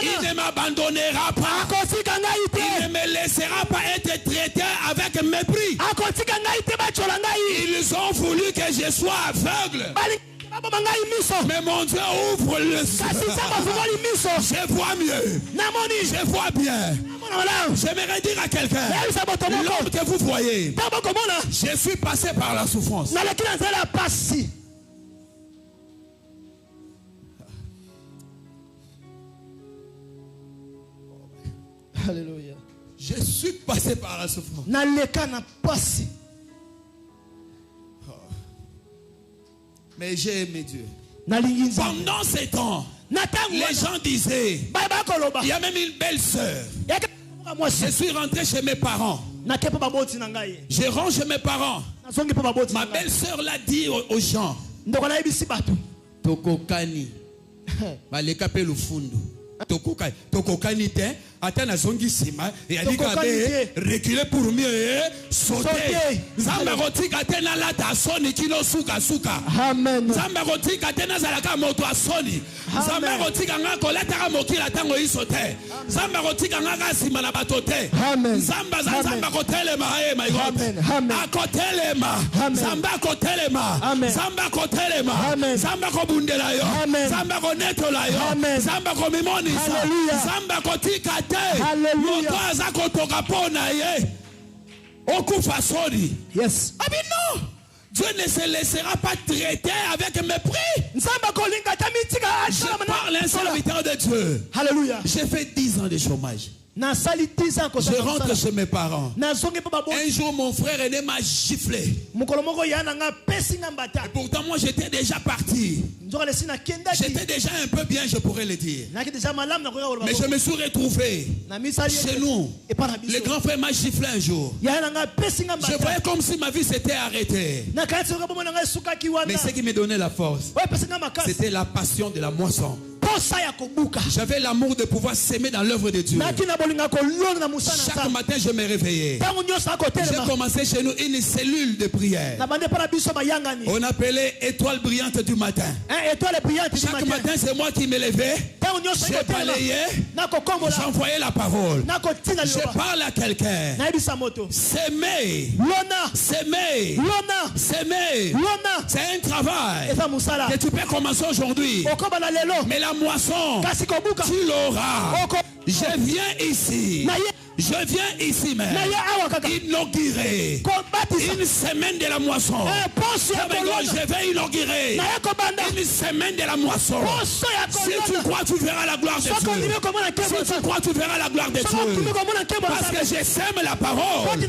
il ne m'abandonnera pas. Il ne me laissera pas être traité avec mépris. Ils ont voulu que je sois aveugle, mais mon Dieu ouvre le ciel. Je vois mieux. Je vois bien. J'aimerais dire à quelqu'un, l'homme que vous voyez, je suis passé par la souffrance. Alléluia. Je suis passé par la souffrance. Mais j'ai aimé Dieu. Pendant ces temps, les gens disaient, il y a même une belle sœur. Je suis rentré chez mes parents. Je rentre chez mes parents. Ma belle sœur l'a dit aux gens, Tokokani, baleka pe lufundu. Tokokani te, atana zongi sima, et a dit reculer pour mieux sauter. Zamba rotika tena la ta soni kilo suka. Amen. Zamba rotika tena zalaka moto asoni. Zamba rotika nga koleta mokila tango isote. Zamba rotika nga sima na batote. Zamba kotelema my God. Akotelema. Zamba kotelema. Zamba kotelema. Zamba kobundela yo. Zamba konetola yo. Zamba komimoni. Zamba kotika te. Moto aza kotoka pona ye. Okufa soni. Yes. Ah mais non. Dieu ne se laissera pas traiter avec mépris. Je parle un serviteur de Dieu. Alléluia. J'ai fait 10 ans de chômage. Je rentre chez mes parents. Un jour, mon frère aîné m'a giflé. Et pourtant, moi, j'étais déjà parti. J'étais déjà un peu bien, je pourrais le dire. Mais je me suis retrouvé chez nous. Le grand frère m'a giflé un jour. Je voyais comme si ma vie s'était arrêtée. Mais ce qui me donnait la force, c'était la passion de la moisson. J'avais l'amour de pouvoir s'aimer dans l'œuvre de Dieu. Chaque matin, je me réveillais. J'ai commencé chez nous une cellule de prière. On appelait étoile brillante du matin. Chaque matin, c'est moi qui me levais. J'ai balayé, j'ai envoyé la parole. Je parle à quelqu'un. S'aimer, c'est un travail que tu peux commencer aujourd'hui. Mais la moisson, tu l'auras. Je viens ici même inaugurer une semaine de la moisson. Je vais inaugurer une semaine de la moisson. Si tu crois, tu verras la gloire de Dieu. Si tu crois, tu verras la gloire de Dieu. Parce que je sème la parole. Et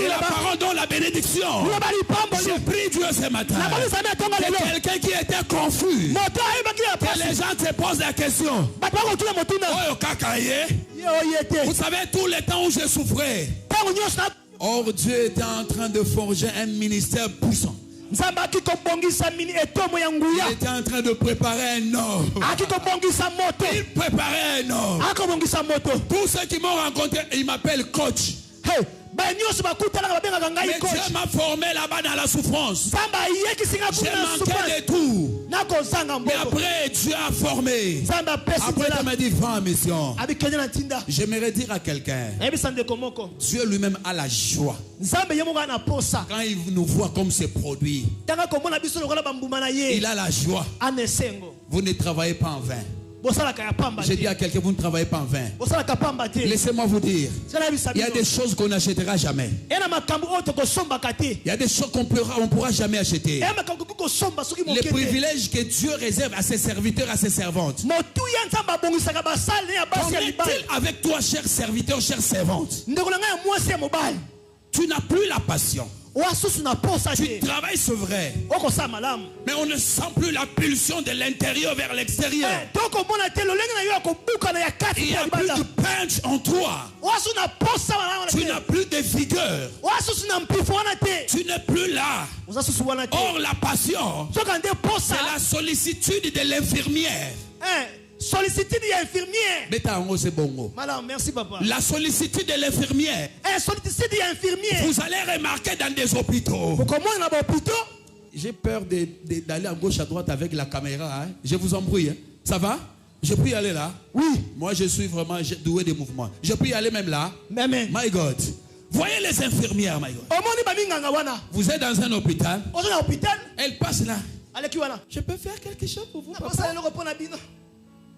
la parole donne la bénédiction. Je prie Dieu ce matin. Que quelqu'un qui était confus, que les gens te posent la question. Vous savez, tout le temps où je souffrais, or Dieu était en train de forger un ministère puissant. Il était en train de préparer un homme. Il préparait un homme. Tous ceux qui m'ont rencontré, ils m'appellent coach. Mais Dieu m'a formé là-bas dans la souffrance. J'ai manqué de tout. Mais après, Dieu a formé. Après, il m'a dit, va en mission. J'aimerais dire à quelqu'un, Dieu lui-même a la joie. Quand il nous voit comme ses produits, il a la joie. Vous ne travaillez pas en vain. J'ai dit à quelqu'un, vous ne travaillez pas en vain. Laissez-moi vous dire, il y a des choses qu'on n'achètera jamais. Il y a des choses qu'on ne pourra jamais acheter. Les privilèges que Dieu réserve à ses serviteurs, à ses servantes. Qu'en est-il avec toi, cher serviteur, chère servante? Tu n'as plus la passion. Tu travailles, c'est vrai, mais on ne sent plus la pulsion de l'intérieur vers l'extérieur. Il n'y a plus de punch en toi. Tu n'as plus de vigueur. Tu n'es plus là. Or la passion, c'est la sollicitude de l'infirmière. Sollicitude d'infirmière. Madame, merci papa. La sollicitude de l'infirmière. Vous allez remarquer dans des hôpitaux. J'ai peur d'aller à gauche à droite avec la caméra. Hein. Je vous embrouille. Hein. Ça va? Je peux y aller là? Oui. Moi je suis vraiment doué des mouvements. Je peux y aller même là? My God. Voyez les infirmières, my God. Vous êtes dans un hôpital. Elle passe là. Je peux faire quelque chose pour vous, papa?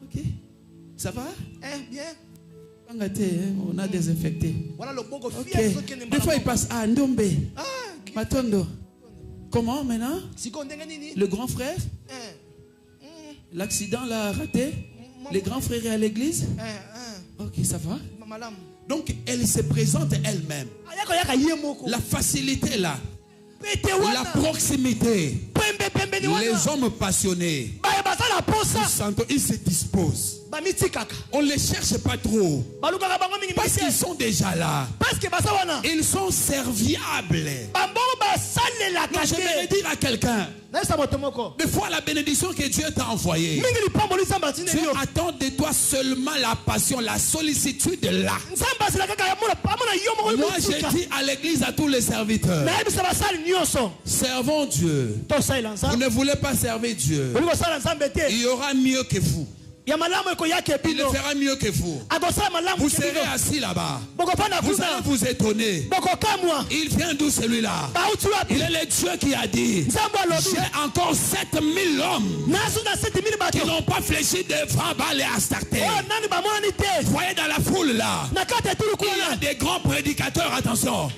Ok. Ça va? Bien. On a désinfecté. Voilà le bon okay. Des fois il passe à Ndombe. Matondo. Comment maintenant? Le grand frère? L'accident l'a raté? Le grand frère est à l'église? Ok, ça va? Donc elle se présente elle-même. La facilité là. La proximité. Les hommes passionnés. Ils se disposent. On ne les cherche pas trop. Parce qu'ils sont déjà là. Ils sont serviables. Non, je vais dire à quelqu'un. Des fois la bénédiction que Dieu t'a envoyée, Dieu attend de toi seulement la passion, la sollicitude là. Moi j'ai dit à l'église, à tous les serviteurs, servons Dieu. Vous ne voulez pas servir Dieu, il y aura mieux que vous. Il le fera mieux que vous. Vous serez assis là-bas. Vous allez vous étonner. Il vient d'où celui-là? Il est le Dieu qui a dit, j'ai encore 7000 hommes qui n'ont pas fléchi devant Baal et Astarté. Voyez dans la foule là, il y a des grands prédicateurs, attention.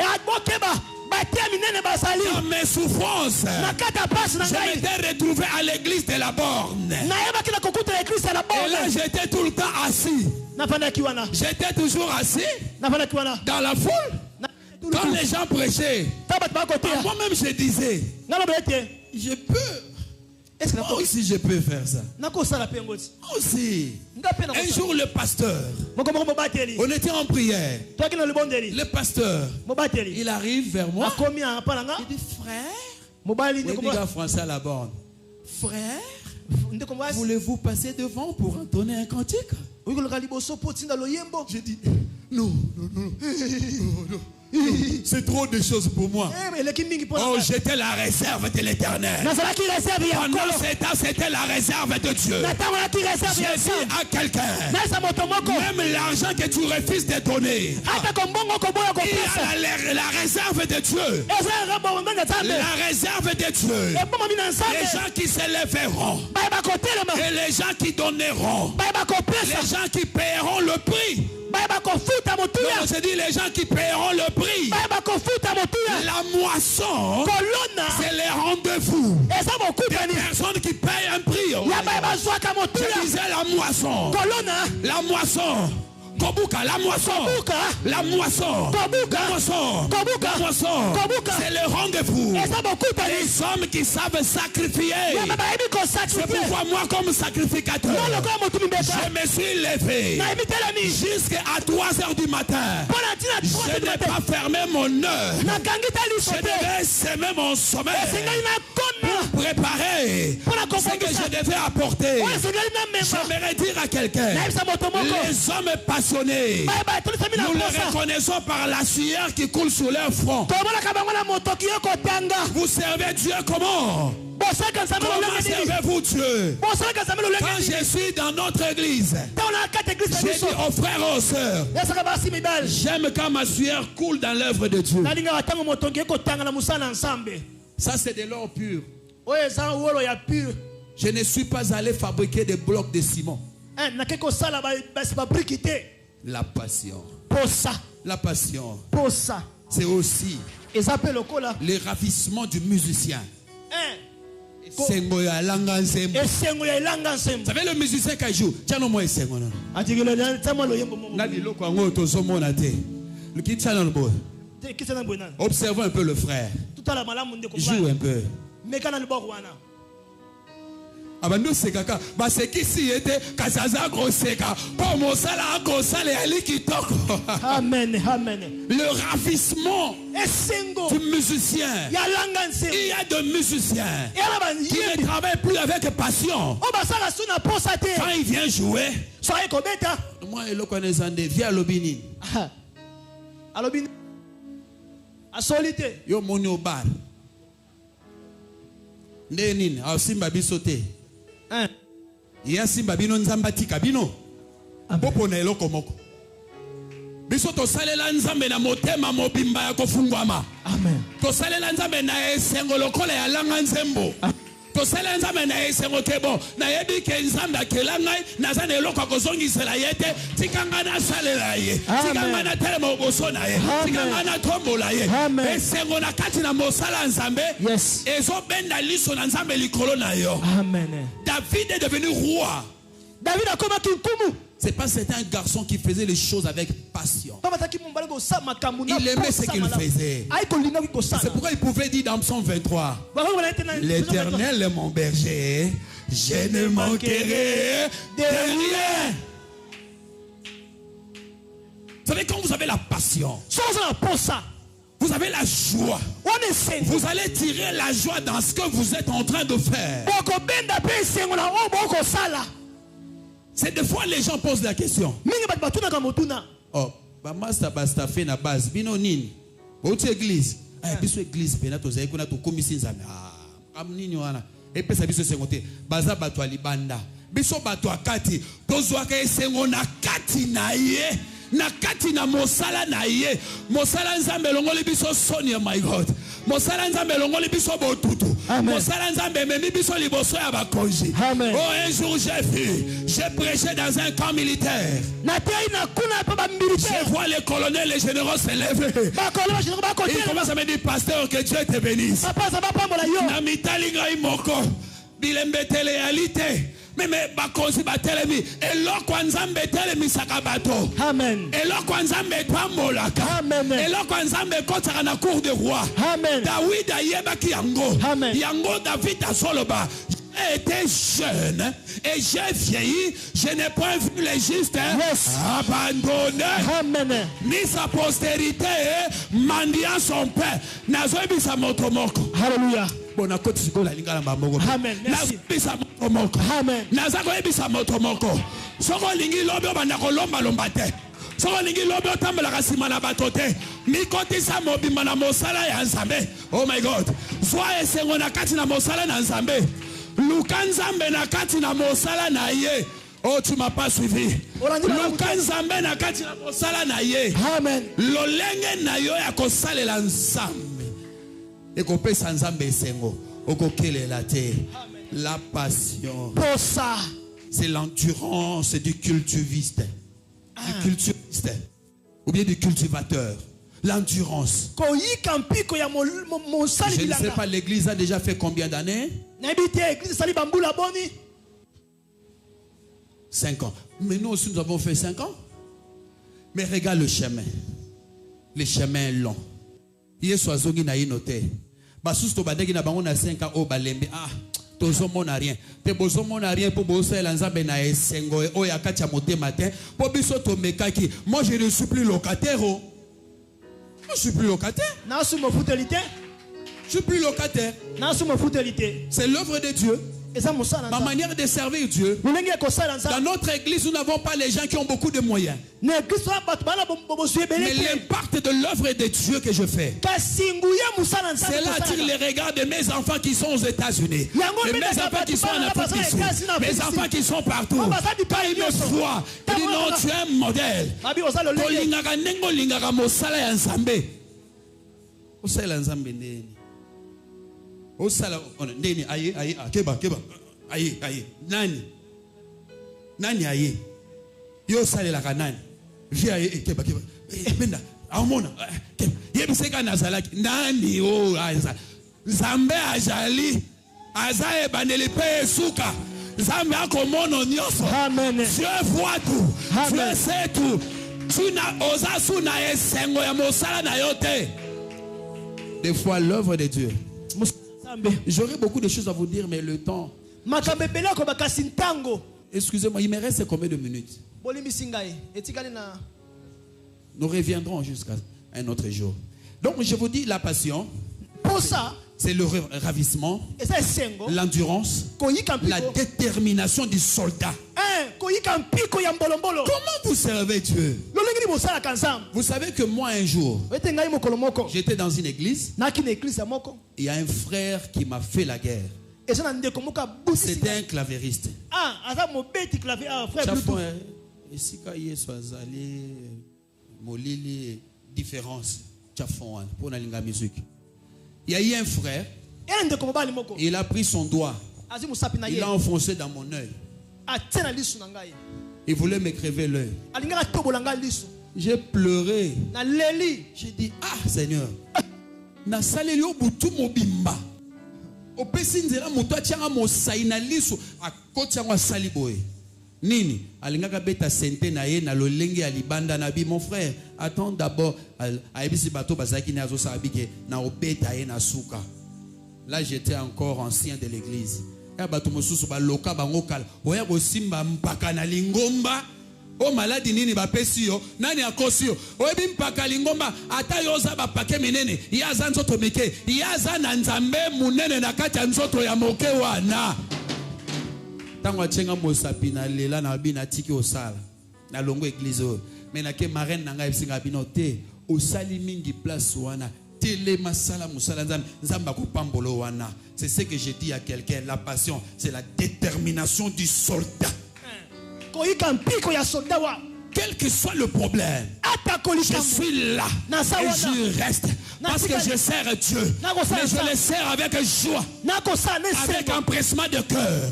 Dans mes souffrances, je m'étais retrouvé à l'église de la borne. Et là j'étais tout le temps assis. J'étais toujours assis dans la foule. Quand les gens prêchaient, moi-même je disais, je peux. Moi aussi je peux faire ça. Moi aussi. Un jour le pasteur, on était en prière. Le pasteur, il arrive vers moi. Il dit, frère, il dit français à la borne, frère, voulez-vous passer devant pour entonner un cantique? J'ai dit, non. C'est trop de choses pour moi. Oh, j'étais la réserve de l'Éternel. Pendant ces temps, c'était la réserve de Dieu. J'ai dit à quelqu'un, même l'argent que tu refuses de donner, il y a la réserve de Dieu. La réserve de Dieu. Les gens qui s'élèveront et les gens qui donneront, les gens qui paieront le prix. Donc je dis les gens qui paieront le prix. La moisson, c'est les rendez-vous. Des personnes qui payent un prix. Je disais la moisson. La moisson. Kobuka, la moisson. La moisson. La moisson. La moisson. C'est le rendez-vous. Les hommes qui savent sacrifier. C'est pourquoi moi, comme sacrificateur, je me suis levé jusqu'à 3h du matin. Je n'ai pas fermé mon œil. Je devais semer mon sommeil pour préparer ce que je devais apporter. J'aimerais dire à quelqu'un, les hommes passionnés, nous les reconnaissons par la sueur qui coule sur leur front. Vous servez Dieu comment? Comment servez-vous Dieu? Quand je suis dans notre église, j'ai dit aux frères et aux sœurs, j'aime quand ma sueur coule dans l'œuvre de Dieu. Ça c'est de l'or pur. Je ne suis pas allé fabriquer des blocs de ciment. La passion. La passion. C'est aussi le ravissement du musicien. Vous savez le musicien qui joue. Observons un peu le frère. Joue un peu. Abando sekaka basekisi ete kazaza groseka pour mosala grosale ali kitoko. Amen, amen. Le ravissement du musicien. Il y a de musiciens qui ne travaillent plus avec passion. Quand il vient jouer, moi je le connais en via l'obini. Alobini. A solité. Yo moni au bar. Ndenin, a simba bisote. Ya simba bino nzamba tika bino. Popo na eloko moko. Biso to salela nzambe na motema mobimba ya kofungwama. Amen. To salela nzambe na esengo lokola ya langa nzembo. To salela nzambe na esengo kebo na yebi ke nzambe akela ngai naza na eloko kozongisela yete tikanga na salela ye. Tikanga na telema oboso na ye. Tikanga na tombola ye. Esengo na kati na mosala nzambe. Yes. Ezo benda liso na nzambe likolo na yo. Amen. David est devenu roi. David a combattu Kumu. C'est pas un garçon qui faisait les choses avec passion. Il aimait ce qu'il faisait. C'est pourquoi il pouvait dire dans Psaume 23, l'Éternel est mon berger, je ne manquerai de rien. Vous savez, quand vous avez la passion, vous avez la joie. Vous allez tirer la joie dans ce que vous êtes en train de faire. C'est des fois les gens posent la question. Oh, basta basta fait na base. Bino nini? Autre église. Eh, biso église pena to zai kuna to komisi nzambe. Ah, am nini wana? E pesa biso sengote. Baza bato alibanda. Biso bato akati. Tozwa ka esengo na kati na ye. Na kati na mosala na ye. Mosala nzambe longoli biso soni, my God. Mosala nzambe longoli biso botutu. Mosala nzambe memi biso liboso ya bakonji. Oh, un jour j'ai prêché dans un camp militaire. Je vois les colonels, les généraux se lever. Ils commencent à me dire, pasteur, que Dieu te bénisse. Namitali ngai moko. Bilembe tele alite. Mais bakonzi batelemi eloko nzambe telemi sakabato. Amen. Eloko nzambe pambolaka. Amen. Eloko nzambe kotaka na cour de roi. Amen. David ayebaki yango. Amen. Yango David asoloba. J'ai été jeune et j'ai vieilli, je n'ai pas vu les justes abandonnés. Amen. Ni sa postérité mendiant son père. Nazoebi sa motomoko. Alléluia. Bona koti sikola lingala mbamoko. Amen. Nazoebi sa motomoko. Amen. Nazakoebi sa motomoko. Soko lingi lobi obanda kolomba lomba te. Soko lingi lobi otambela kasima na bato te. Mikotisa mobimba na mosala ya Nzambe. Oh my God. Zwa esengo na kati na mosala na Nzambe. Luka Nzambe na kati na mosala na ye. Oh, tu m'as pas suivi. Luka Nzambe na kati na mosala na ye. Amen. Lolenge na yo ya kosalela Nzambe. Ekopesa Nzambe esengo. Okokelela te. La passion. Posa. C'est l'endurance du cultiviste. Du cultiviste. Ou bien du cultivateur. L'endurance. Je ne sais pas, l'église a déjà fait combien d'années? 5 ans. Mais nous aussi, nous avons fait 5 ans. Mais regarde le chemin. Le chemin est long. Hier soir, Zongi n'a pas noté. Basous to badegi na bango na 5 ans au balembe. Ah, tozo mona rien. Te bozo mona rien pour bosso elanzabe na esengo o ya katia moté matin. Pour biso to mekaki. Moi je ne suis plus locataire. Oh. Moi je suis plus locataire. Na sous mon foutelité. Je suis plus locataire. Na sous mon foutelité. C'est l'œuvre de Dieu. Ma manière de servir Dieu. Dans notre église, nous n'avons pas les gens qui ont beaucoup de moyens. Mais l'impact de l'œuvre de Dieu que je fais, cela attire les regards de mes enfants qui sont aux États-Unis, de mes enfants qui sont en Afrique du Sud, mes enfants qui sont partout. Quand ils me voient, ils disent non, tu es un modèle. Osala ndeni aye keba aye nani aye yo salela kanani vi aye keba benda amona yebiseka nazalaki nani o aza Nzambe ajali azae bandeli pe suka Nzambe akomona nyoso. Amen. Dieu voit tout. Dieu sait tout. Tu na oza suna esengo ya mosala na yote. Des fois l'œuvre de Dieu. J'aurais beaucoup de choses à vous dire, mais le temps. Excusez-moi, il me reste combien de minutes? Nous reviendrons jusqu'à un autre jour. Donc, je vous dis, la passion, c'est le ravissement, l'endurance, la détermination du soldat. Comment vous servez Dieu? Vous savez que moi un jour, j'étais dans une église. Il y a un frère qui m'a fait la guerre. C'était un clavériste. Différence. Il y a eu un frère. Il a pris son doigt. Il l'a enfoncé dans mon œil. Il voulait me crever l'œil. J'ai pleuré. J'ai dit, ah Seigneur, na saleli obutu mobimba. Opesi nzela mutu atianga mosai na liso akoti yango asali boye. Nini alingaka beta sente na ye na lolenge ya libanda na bi. Mon frère, attends d'abord. Aibisi bato bazaki na zo sabike na obeta ye na suka. Là j'étais encore ancien de l'église. Ya bato mosusu ba loka bango kala. Oya ko simba mpaka na lingomba. O maladi nini ba pesi yo nani akosi yo oyebi mpaka lingomba ata yoza ba pake menene yaza nzoto meke yaza na Nzambe munene na kati ya nzoto ya moke wana. Tango achenga mosapi na lela na bina tiki osala na longo église mais na ke marraine nanga esinga bino te osali mingi place wana tele masala musala Nzambe ko pambolo wana. C'est ce que je dis à quelqu'un, la passion c'est la détermination du soldat. Quel que soit le problème, je suis là et je reste parce que je sers Dieu, mais je le sers avec joie, avec empressement de cœur.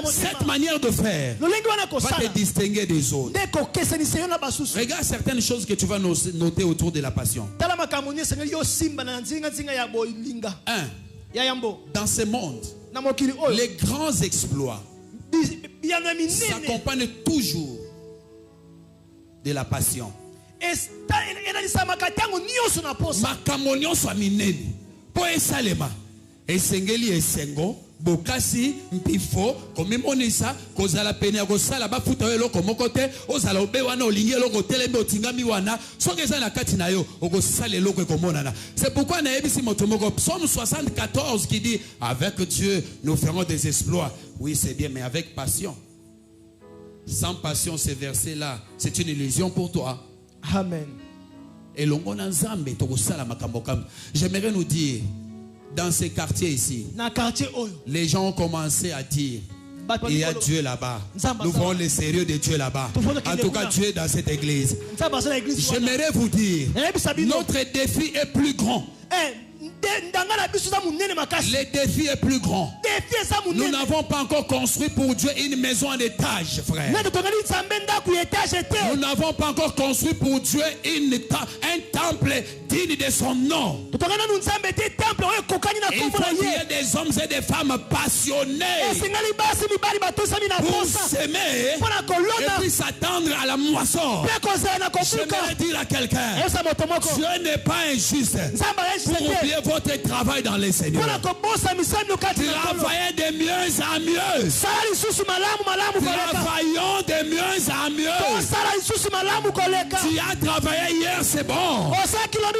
Cette manière de faire va te distinguer des autres. Regarde certaines choses que tu vas noter autour de la passion. Dans ce monde, les grands exploits s'accompagnent toujours de la passion. Makambo nyonso minene po esalema esengeli esengo bokasi mpifo komimonisa kozala pene ya kosala bafuta yo eloko moko te ozala obe wana olingi eloko telembe otingami wana soki eza na kati na yo okosala eloko ekomonana. C'est pourquoi nayebisi moto moko Psaume 74 qui dit avec Dieu nous ferons des exploits. Oui c'est bien mais avec passion. Sans passion, ces versets-là, c'est une illusion pour toi. Amen. Et j'aimerais nous dire, dans ces quartiers ici, les gens ont commencé à dire, il y a Dieu là-bas. Nous voyons le sérieux de Dieu là-bas. En tout cas, Dieu est dans cette église. J'aimerais vous dire, notre défi est plus grand. Le défi est plus grand. Nous n'avons pas encore construit pour Dieu une maison en étage, frère. Nous n'avons pas encore construit pour Dieu un temple digne de son nom. Il faut qu'il y ait des hommes et des femmes passionnés pour s'aimer et puis s'attendre à la moisson. J'aimerais dire à quelqu'un, Dieu n'est pas injuste pour oublier votre travail dans les Seigneurs. Travaillez de mieux en mieux. Travaillons de mieux en mieux. Tu as travaillé hier, c'est bon.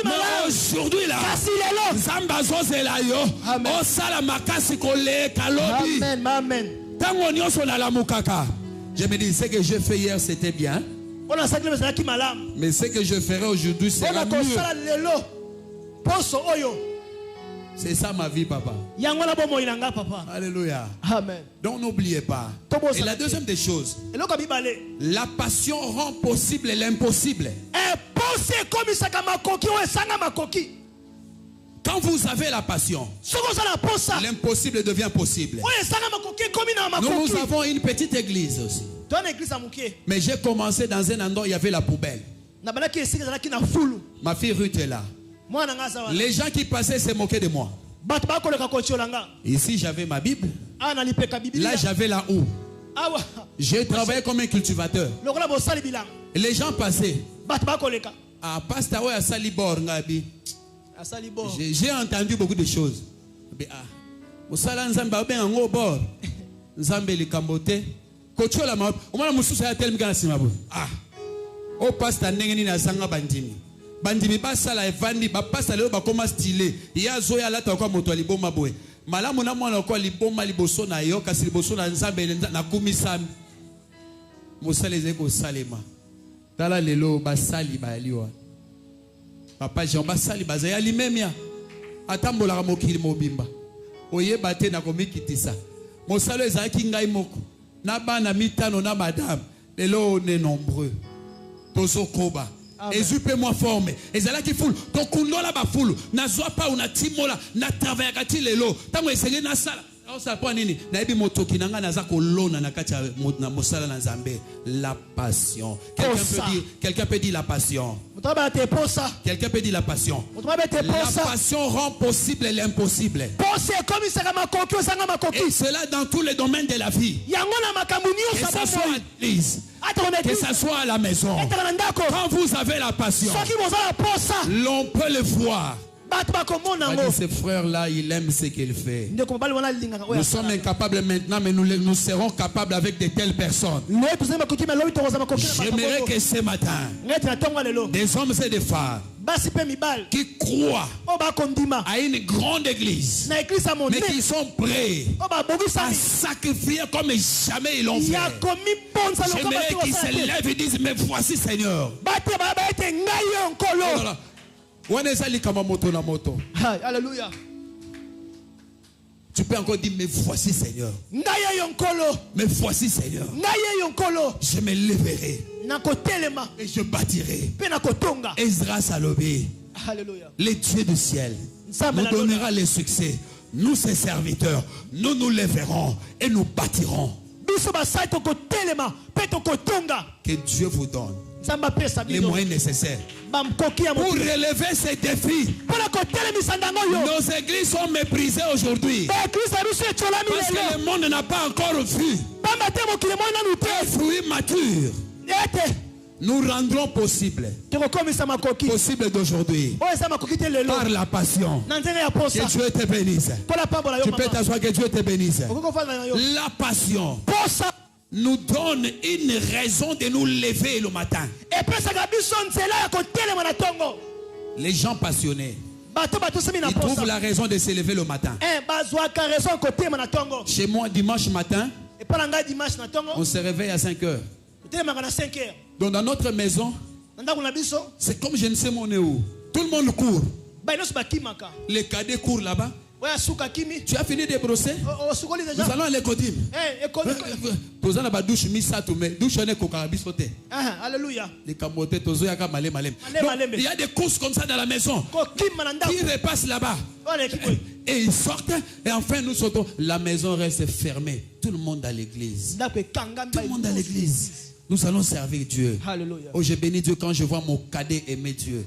Mais aujourd'hui là, je me dis, ce que j'ai fait hier c'était bien, mais ce que je ferai aujourd'hui sera mieux. C'est ça ma vie, papa. Alléluia. Amen. Donc n'oubliez pas. Et la deuxième des choses, la passion rend possible l'impossible. Quand vous avez la passion, l'impossible devient possible. Nous avons une petite église aussi. Mais j'ai commencé dans un endroit où il y avait la poubelle. Ma fille Ruth est là. Les gens qui passaient se moquaient de moi. Ici j'avais ma Bible. Là j'avais la houe. J'ai travaillé comme un cultivateur. Les gens passaient. J'ai entendu beaucoup de choses. Bandimi basala evandi bapasa lelo bakoma stylé ya zoya lata kwa moto aliboma boye malamu na mwana kwa liboma liboso na yo kasi liboso na nzambe na kumisami mosaleze ko salema tala lelo basali ba liwa papa Jean basali bazaya limemia atambola mokili mobimba oyeba te na komikitisa mosalo ezaki ngai moko na bana mitano na madame lelo on est nombreux tozo koba Ezupe-moi forme. Et c'est là qu'il foule. Donc, on n'a pas foule. Na zoa pas on a timola. Na travaille à tile Tango essayé na sala. La passion. Quelqu'un peut dire la passion. Quelqu'un peut dire la passion. La passion rend possible l'impossible. Et cela dans tous les domaines de la vie. Que ce soit à l'église, que ce soit à la maison. Quand vous avez la passion, l'on peut le voir. Ce frère-là, il aime ce qu'il fait. Nous sommes incapables maintenant, mais nous serons capables avec de telles personnes. J'aimerais que ce matin, des hommes et des femmes qui croient à une grande église, mais qui sont prêts à sacrifier comme jamais ils l'ont fait. J'aimerais qu'ils se lèvent et disent, mais voici Seigneur. Alléluia. Tu peux encore dire, mais voici Seigneur. Mais voici Seigneur. Je me lèverai et je bâtirai. Ezra Salobé, le Dieu du ciel, nous donnera le succès. Nous, ses serviteurs, nous nous lèverons et nous bâtirons. Que Dieu vous donne les moyens nécessaires pour relever ces défis. Nos églises sont méprisées aujourd'hui parce que le monde n'a pas encore vu un fruit mature. Nous rendrons possible d'aujourd'hui par la passion. Que Dieu te bénisse. Tu peux t'asseoir, que Dieu te bénisse. La passion nous donne une raison de nous lever le matin. Les gens passionnés, ils trouvent la raison de se lever le matin. Chez moi, dimanche matin, on se réveille à 5 heures. Donc dans notre maison, c'est comme je ne sais mon est où. Tout le monde court. Les cadets courent là-bas. Tu as fini de brosser? Nous allons à l'écotime. Posant la douche, douche Alléluia. il y a des courses comme ça dans la maison. Qui repassent là-bas. Et ils sortent. Et enfin nous sortons. La maison reste fermée. Tout le monde à l'église. Tout le monde à l'église. Nous allons servir Dieu. Alléluia. Oh, j'ai béni Dieu quand je vois mon cadet aimer Dieu.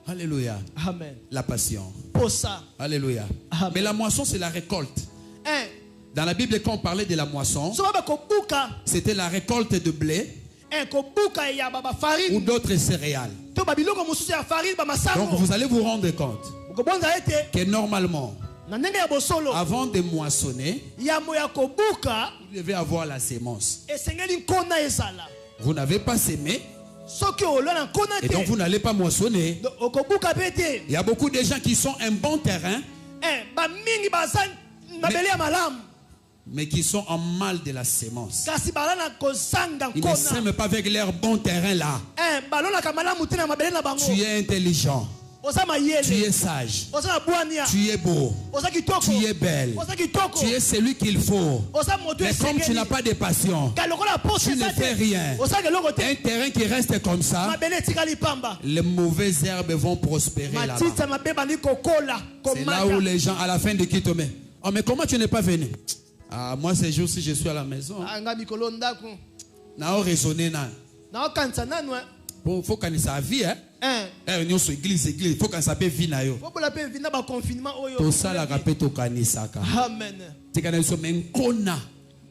Alléluia. Amen. La passion. Pour ça. Alléluia. Amen. Mais la moisson, c'est la récolte. Dans la Bible, quand on parlait de la moisson, c'était la récolte de blé ou d'autres céréales. Donc vous allez vous rendre compte que normalement, avant de moissonner, vous devez avoir la sémence. Vous n'avez pas sémé. Et donc vous n'allez pas moissonner. Il y a beaucoup de gens qui sont un bon terrain, mais qui sont en mal de la sémence. Ils ne sèment pas avec leur bon terrain là. Tu es intelligent. Tu es sage. Tu es beau. Tu es belle. Tu es celui qu'il faut. Mais comme tu n'as pas de passion, tu ne fais rien. Un terrain qui reste comme ça, les mauvaises herbes vont prospérer là-bas. C'est là où les gens, à la fin de qui te mettent. Oh, mais comment tu n'es pas venu? Ah, moi, ces jours-ci, je suis à la maison. N'a raisonné. Il faut qu'on sa vie, hein? Nous sommes église, il faut qu'on s'appelle Vinayo. Tout ça, la rapette au Kanisaka. Amen. C'est qu'on a un kona.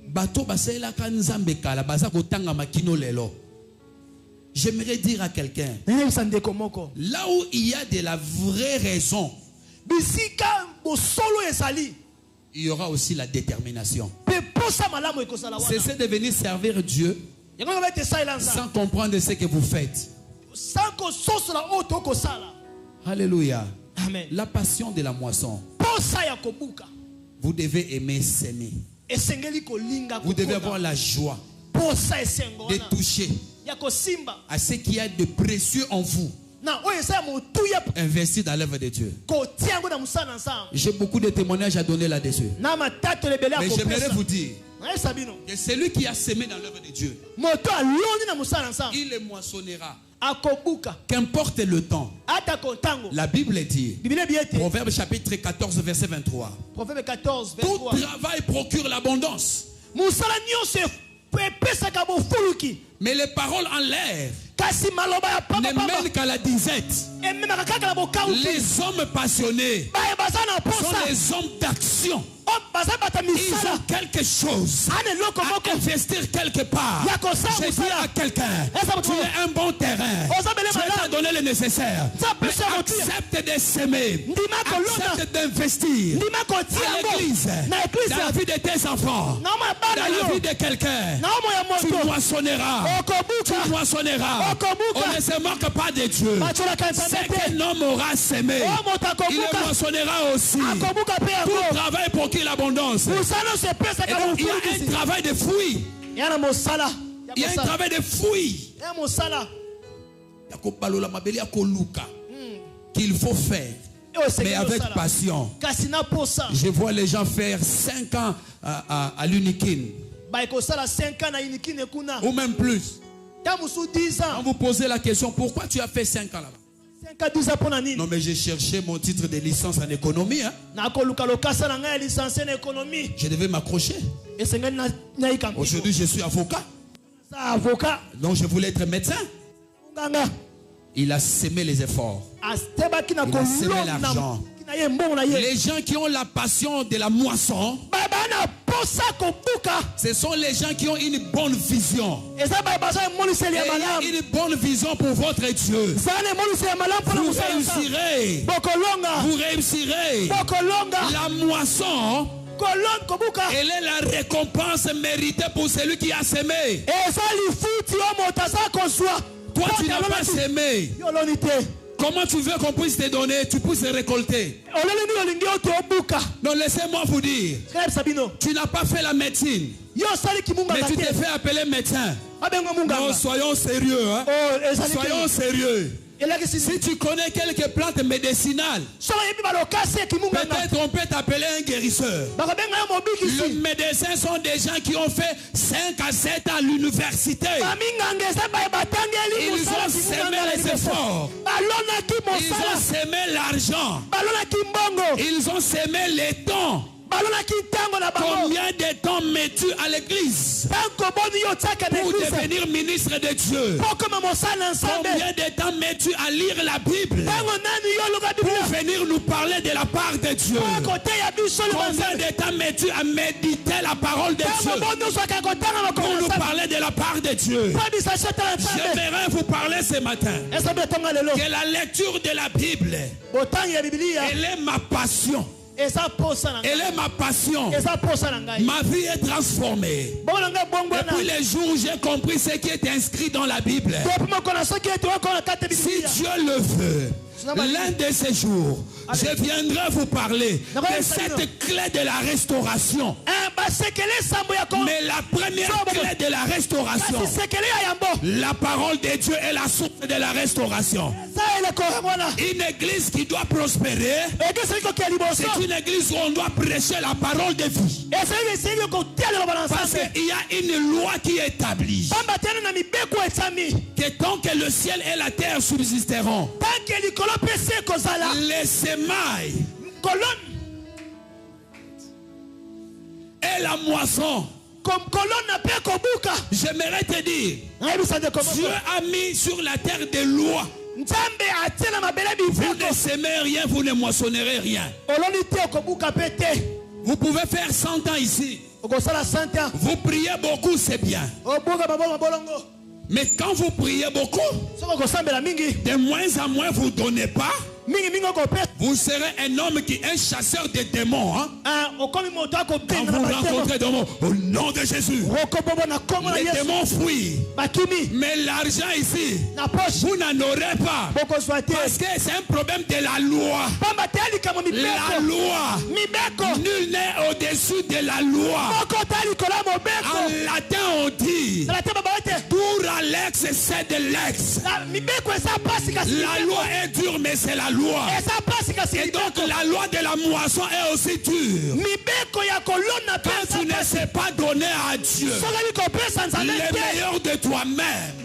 Bato basela kanzambe kala basako tanga makino lelo. J'aimerais dire à quelqu'un, là où il y a de la vraie raison, il y aura aussi la détermination. Cessez de venir servir Dieu sans comprendre ce que vous faites. Alléluia. Amen. La passion de la moisson. Vous devez aimer s'aimer. Vous devez avoir la joie de toucher à ce qu'il y a de précieux en vous. Investir dans l'œuvre de Dieu. J'ai beaucoup de témoignages à donner là-dessus. Mais j'aimerais vous dire que celui qui a semé dans l'œuvre de Dieu, il le moissonnera. Qu'importe le temps. La Bible dit, Proverbe chapitre 14 verset 23, tout travail procure l'abondance, mais les paroles en l'air ne mènent qu'à la disette. Les hommes passionnés sont les hommes d'action. Ils ont quelque chose à investir quelque part. Je dis à quelqu'un, tu es un bon terrain. Tu vas donner le nécessaire. Accepte de s'aimer. Accepte d'investir à l'église, dans la vie de tes enfants, dans la vie de quelqu'un. Tu moissonneras. Tu moissonneras. On ne se moque pas de Dieu. C'est qu'un homme aura sémé, il le moissonnera aussi. Tout travail pour qu'il l'abondance. Et donc, il y a un travail de fruits. Il y a un travail de fruits qu'il faut faire, mais avec passion. Je vois les gens faire 5 ans à l'Unikin, ou même plus. Quand vous posez la question, pourquoi tu as fait 5 ans là-bas? Non, mais j'ai cherché mon titre de licence en économie. Hein? Je devais m'accrocher. Aujourd'hui, je suis avocat. Donc, je voulais être médecin. Il a semé les efforts. Il a semé l'argent. Les gens qui ont la passion de la moisson, ce sont les gens qui ont une bonne vision. Et une bonne vision pour votre Dieu. Vous réussirez. Vous réussirez. La moisson, elle est la récompense méritée pour celui qui a semé. Toi, tu n'as pas semé. Comment tu veux qu'on puisse te donner, tu puisses récolter? Donc laissez-moi vous dire, tu n'as pas fait la médecine. Mais tu t'es fait appeler médecin. Non, soyons sérieux. Hein? Soyons sérieux. Si tu connais quelques plantes médicinales, peut-être on peut t'appeler un guérisseur. Les médecins sont des gens qui ont fait 5 à 7 ans à l'université. Ils ont semé les efforts. Ils ont semé l'argent. Ils ont semé les temps. Combien de temps mets-tu à l'église pour devenir ministre de Dieu? Combien de temps mets-tu à lire la Bible pour venir nous parler de la part de Dieu? Combien de temps mets-tu à méditer la parole de Dieu pour nous parler de la part de Dieu? J'aimerais vous parler ce matin que la lecture de la Bible, elle est ma passion. Elle est ma passion. Ma vie est transformée. Depuis les jours où j'ai compris ce qui est inscrit dans la Bible, si Dieu le veut, l'un de ces jours, je viendrai vous parler de cette clé de la restauration. Mais la première clé de la restauration, la parole de Dieu est la source de la restauration. Une église qui doit prospérer, c'est une église où on doit prêcher la parole de vie. Parce qu'il y a une loi qui établit que tant que le ciel et la terre subsisteront, les semailles et la moisson, j'aimerais te dire, Dieu a mis sur la terre des lois. Vous ne semez rien, vous ne moissonnerez rien. Vous pouvez faire 100 ans ici. Vous priez beaucoup, c'est bien. Mais quand vous priez beaucoup, de moins en moins vous ne donnez pas. Vous serez un homme qui est un chasseur de démons. Hein? Quand vous rencontrez des démons, au nom de Jésus, les démons fuient. Mais l'argent ici, vous n'en aurez pas. Parce que c'est un problème de la loi. La loi, nul n'est au-dessus de la loi. En latin on dit, pour Alex c'est de l'ex. La loi est dure mais c'est la loi. Et donc la loi de la moisson est aussi dure. Quand tu ne sais pas donner à Dieu le meilleur de toi-même,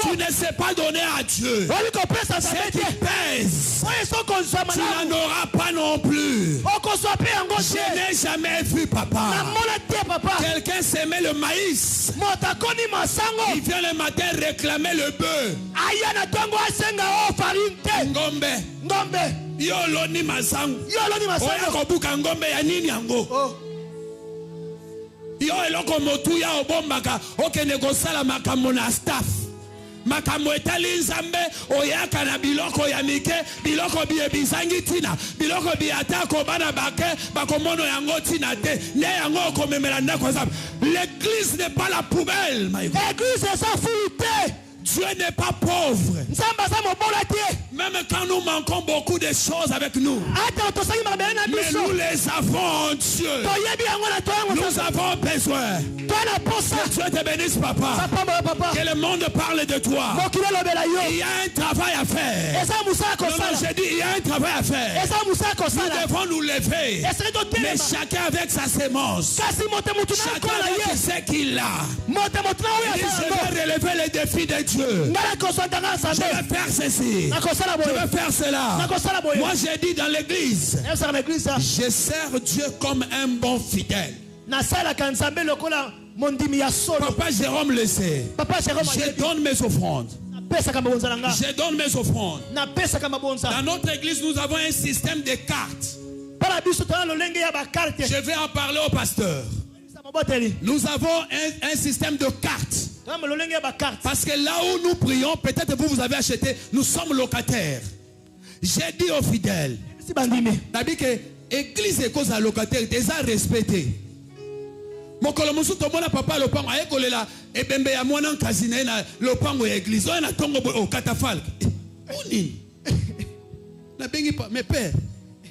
tu ne sais pas donner à Dieu ce qui pèse, tu n'en auras pas non plus. Je n'ai jamais vu, papa, quelqu'un s'aimer le maïs, il vient le matin réclamer le bœuf. Ngombe yolo ni masangu oya kobuka ngombe ya nini yango yo eloko motu ya obombaka okende kosala makambo na staff makambo etali nzambe oyaka na biloko ya mike biloko biye bizangi tina biloko biata ko bana bake bakomono yango tina te ne yango okomemela ndako nzambe. L'église n'est pas la poubelle, l'église est sa fuite. Dieu n'est pas pauvre. Même quand nous manquons beaucoup de choses avec nous, mais nous les avons en Dieu. Nous avons besoin. Que Dieu te bénisse, papa. Que le monde parle de toi. Il y a un travail à faire. Non, j'ai dit, il y a un travail à faire. Nous devons nous lever. Mais chacun avec sa sémence. Chacun avec ce qu'il a. Je vais relever les défis de Dieu. Je vais faire ceci. Je vais faire cela. Moi j'ai dit dans l'église, je sers Dieu comme un bon fidèle. Papa Jérôme le sait. Je donne mes offrandes. Je donne mes offrandes. Dans notre église, nous avons un système de cartes. Je vais en parler au pasteur. Nous avons un système de cartes. Parce que là où nous prions, peut-être vous avez acheté, nous sommes locataires. J'ai dit aux fidèles, t'as dit que l'église est cause à locataire, déjà respecté. Mon colomosu tomona papa le pango aye kolela ebembe ya mwana nkazine na le pango ya église on a tongo au catafalque. Nini na bengi pa mes pères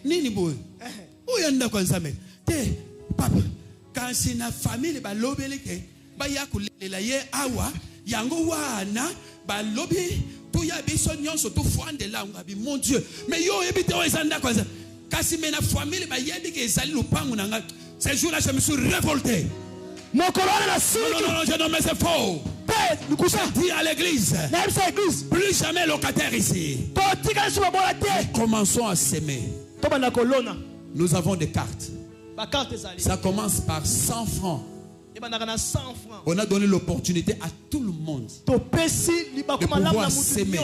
nini boy oyanda kwa nzambe te papa kasi na famille balobeli ke ba ya kulela ye awa yango wana balobi to ya biso nyonso to fwandela ngabi mon Dieu mais yo ebite o ezanda kwa kasi me na famille ba yebi ke ezali lupangu nanga ce jour-là je me suis révolté. Mon colonne la suite. Non, je non mais c'est faux. Je dis à l'église, plus jamais locataire ici. Commençons à s'aimer. Nous avons des cartes. Ça commence par 100 francs. On a donné l'opportunité à tout le monde de pouvoir s'aimer.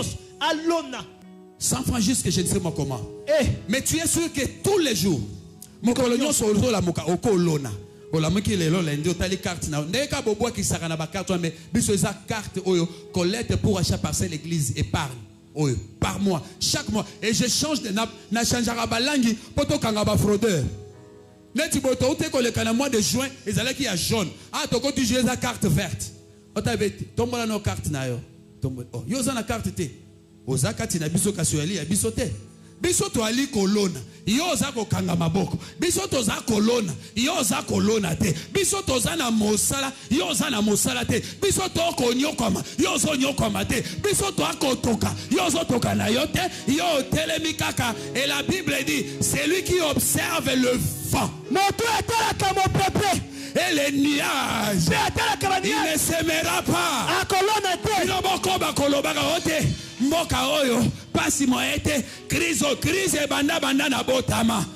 100 francs jusqu'à je ne sais pas comment. Mais tu es sûr que tous les jours, mon colonel sur la moka au colonna. Olamuki lelo lendi otali carte na ndeka bobo ki saka na ba carte mais biso eza carte oyo collecte pour acheter parcelle l'église épargne oyo par mois chaque mois et je change de na changeara balangi poto kanga ba fraudeur neti boto ote ko le kana mois de juin ezala ki ya jaune ah toko tu jouer za carte verte otabeti tombola no carte na yo tombola oh yo za na carte te ozakati na biso kasueli ya biso te biso to ali kolona yo za ko kanga maboko biso to za kolona yo za kolona te biso to za na mosala yo za na mosala te biso to ko nyokoma yo zo nyokoma te biso to akotoka yo zo toka na yo te yo telemi kaka et la Bible dit c'est lui qui observe le vent moto etala comme peuple et les nuages il ne s'aimera pas il ne bokoba koloba ote mboka oyo pasi moete crise banda na botama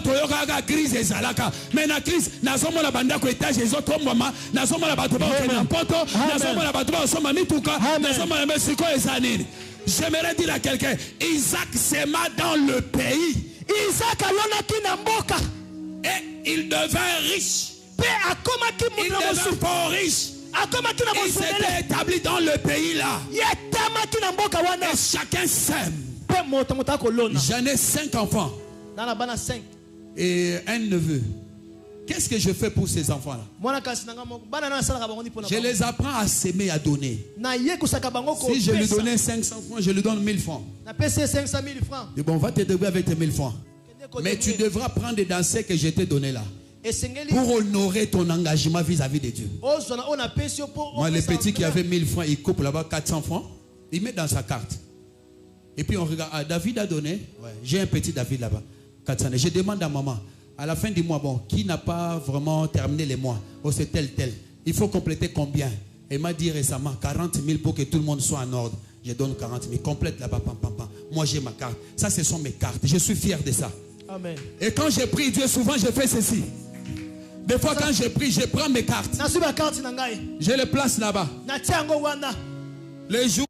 toyoka ka crise ezalaka mais na crise nazomona banda ko étage ezotombama nazomona bato ba na poto nazomona bato ba soma mituka nazomona mesiko ezanini. J'aimerais dire à quelqu'un Isaac s'aima dans le pays. Isaac alonaki na mboka et il devint riche. Il devint fort riche. Il s'était établi dans le pays là. Et chacun s'aime. J'en ai 5 enfants. Et un neveu. Qu'est-ce que je fais pour ces enfants-là? Je les apprends à s'aimer, à donner. Si je lui donnais 500 francs, je lui donne 1000 francs. Et bon, on va te débrouiller avec tes 1000 francs. Mais tu devras prendre des danseurs que je t'ai donnés là. Pour honorer ton engagement vis-à-vis de Dieu. Moi, le petit qui avait 1000 francs, il coupe là-bas 400 francs. Il met dans sa carte. Et puis on regarde, ah, David a donné. Ouais, j'ai un petit David là-bas. 400. Je demande à maman, à la fin du mois, bon, qui n'a pas vraiment terminé les mois? Oh, c'est tel. Il faut compléter combien? Elle m'a dit récemment 40 000 pour que tout le monde soit en ordre. Je donne 40 000. Complète là-bas, pam. Moi, j'ai ma carte. Ça, ce sont mes cartes. Je suis fier de ça. Amen. Et quand j'ai prie Dieu, souvent, je fais ceci. Des fois, quand je prie, je prends mes cartes. Je les place là-bas. Les jours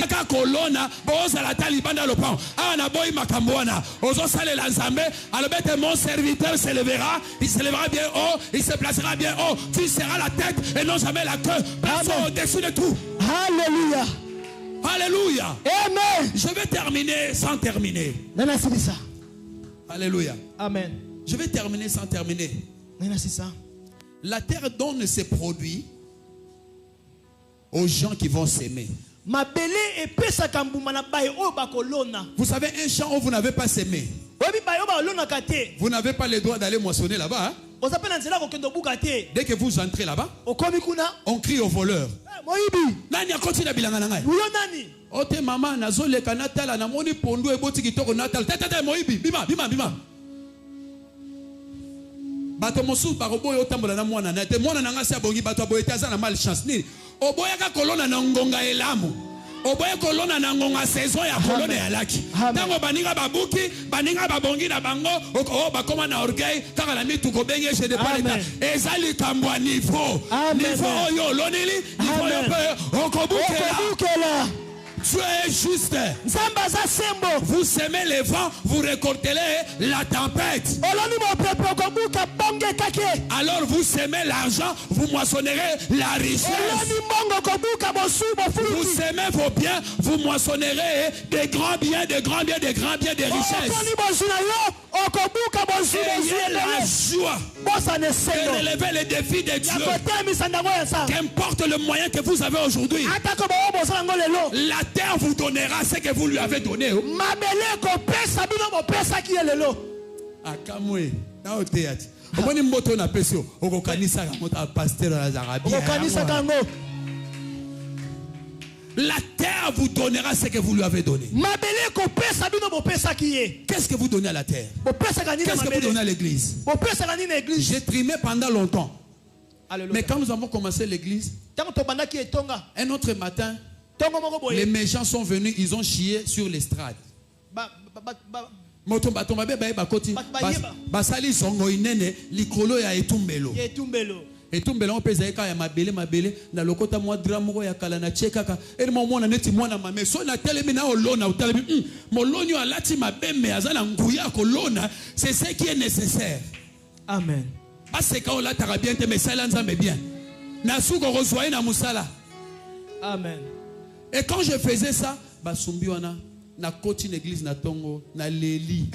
tika kolona boza la talibanda le pan ana boy makambwana ozo sale la nzambe alobete mon serviteur se lèvera bien haut, il se placera bien haut, tu seras la tête et non jamais la queue, personne au-dessus de tout. Alléluia. Alléluia. Amen. Je vais terminer sans terminer. Alléluia. Amen. Je vais terminer sans terminer. La terre donne ses produits aux gens qui vont s'aimer. Vous savez, un champ où vous n'avez pas semé, vous n'avez pas le droit d'aller moissonner là-bas. Hein? Dès que vous entrez là-bas, on crie au voleur. Nani continue bilanga nangai. Ote mama nazole kanatala na moni pondo eboti kitoko natal. Tata moibi bima. Bato mosu barobo yo tambola na mwana na te mwana nanga sia bongi bato aboyete aza na malchance ni. Oboyaka kolona na ngonga elamu. Oboye kolona na ngonga saison ya kolona ya laki. Tango baninga babuki, baninga babongi na bango, o bakoma na orgueil, kaka na mitu ko benge chez de paleta. Ezali kambwa niveau. Niveau yo lonili, niveau yo pe okobukela. Dieu est juste. Vous semez les vents, vous récoltez la tempête. Alors vous semez l'argent, vous moissonnerez la richesse. Vous semez vos biens, vous moissonnerez des grands biens, des richesses. Ayez la joie de relever les défis de Dieu. Qu'importe le moyen que vous avez aujourd'hui, la terre vous donnera ce que vous lui avez donné. La terre vous donnera ce que vous lui avez donné. Qu'est-ce que vous donnez à la terre? Qu'est-ce que vous donnez à l'église? J'ai trimé pendant longtemps. Mais quand nous avons commencé l'église, un autre matin, les méchants sont venus, ils ont chié sur l'estrade. Basali songo inene likolo ya etumbelo. Etumbelo on pesa ya mabele na lokota mwa dramo ya kala na chekaka. Eri mwana neti mwana mame so na telemi na olona utalemi molonyo alati mabeme azana nguya kolona, c'est ce qui est nécessaire. Amen. Parce que on la tarabien te mesala nzambe bien. Na suko rezoyer na musala. Amen. Et quand je faisais ça, basumbi wana na koti l'église na tongo na leli.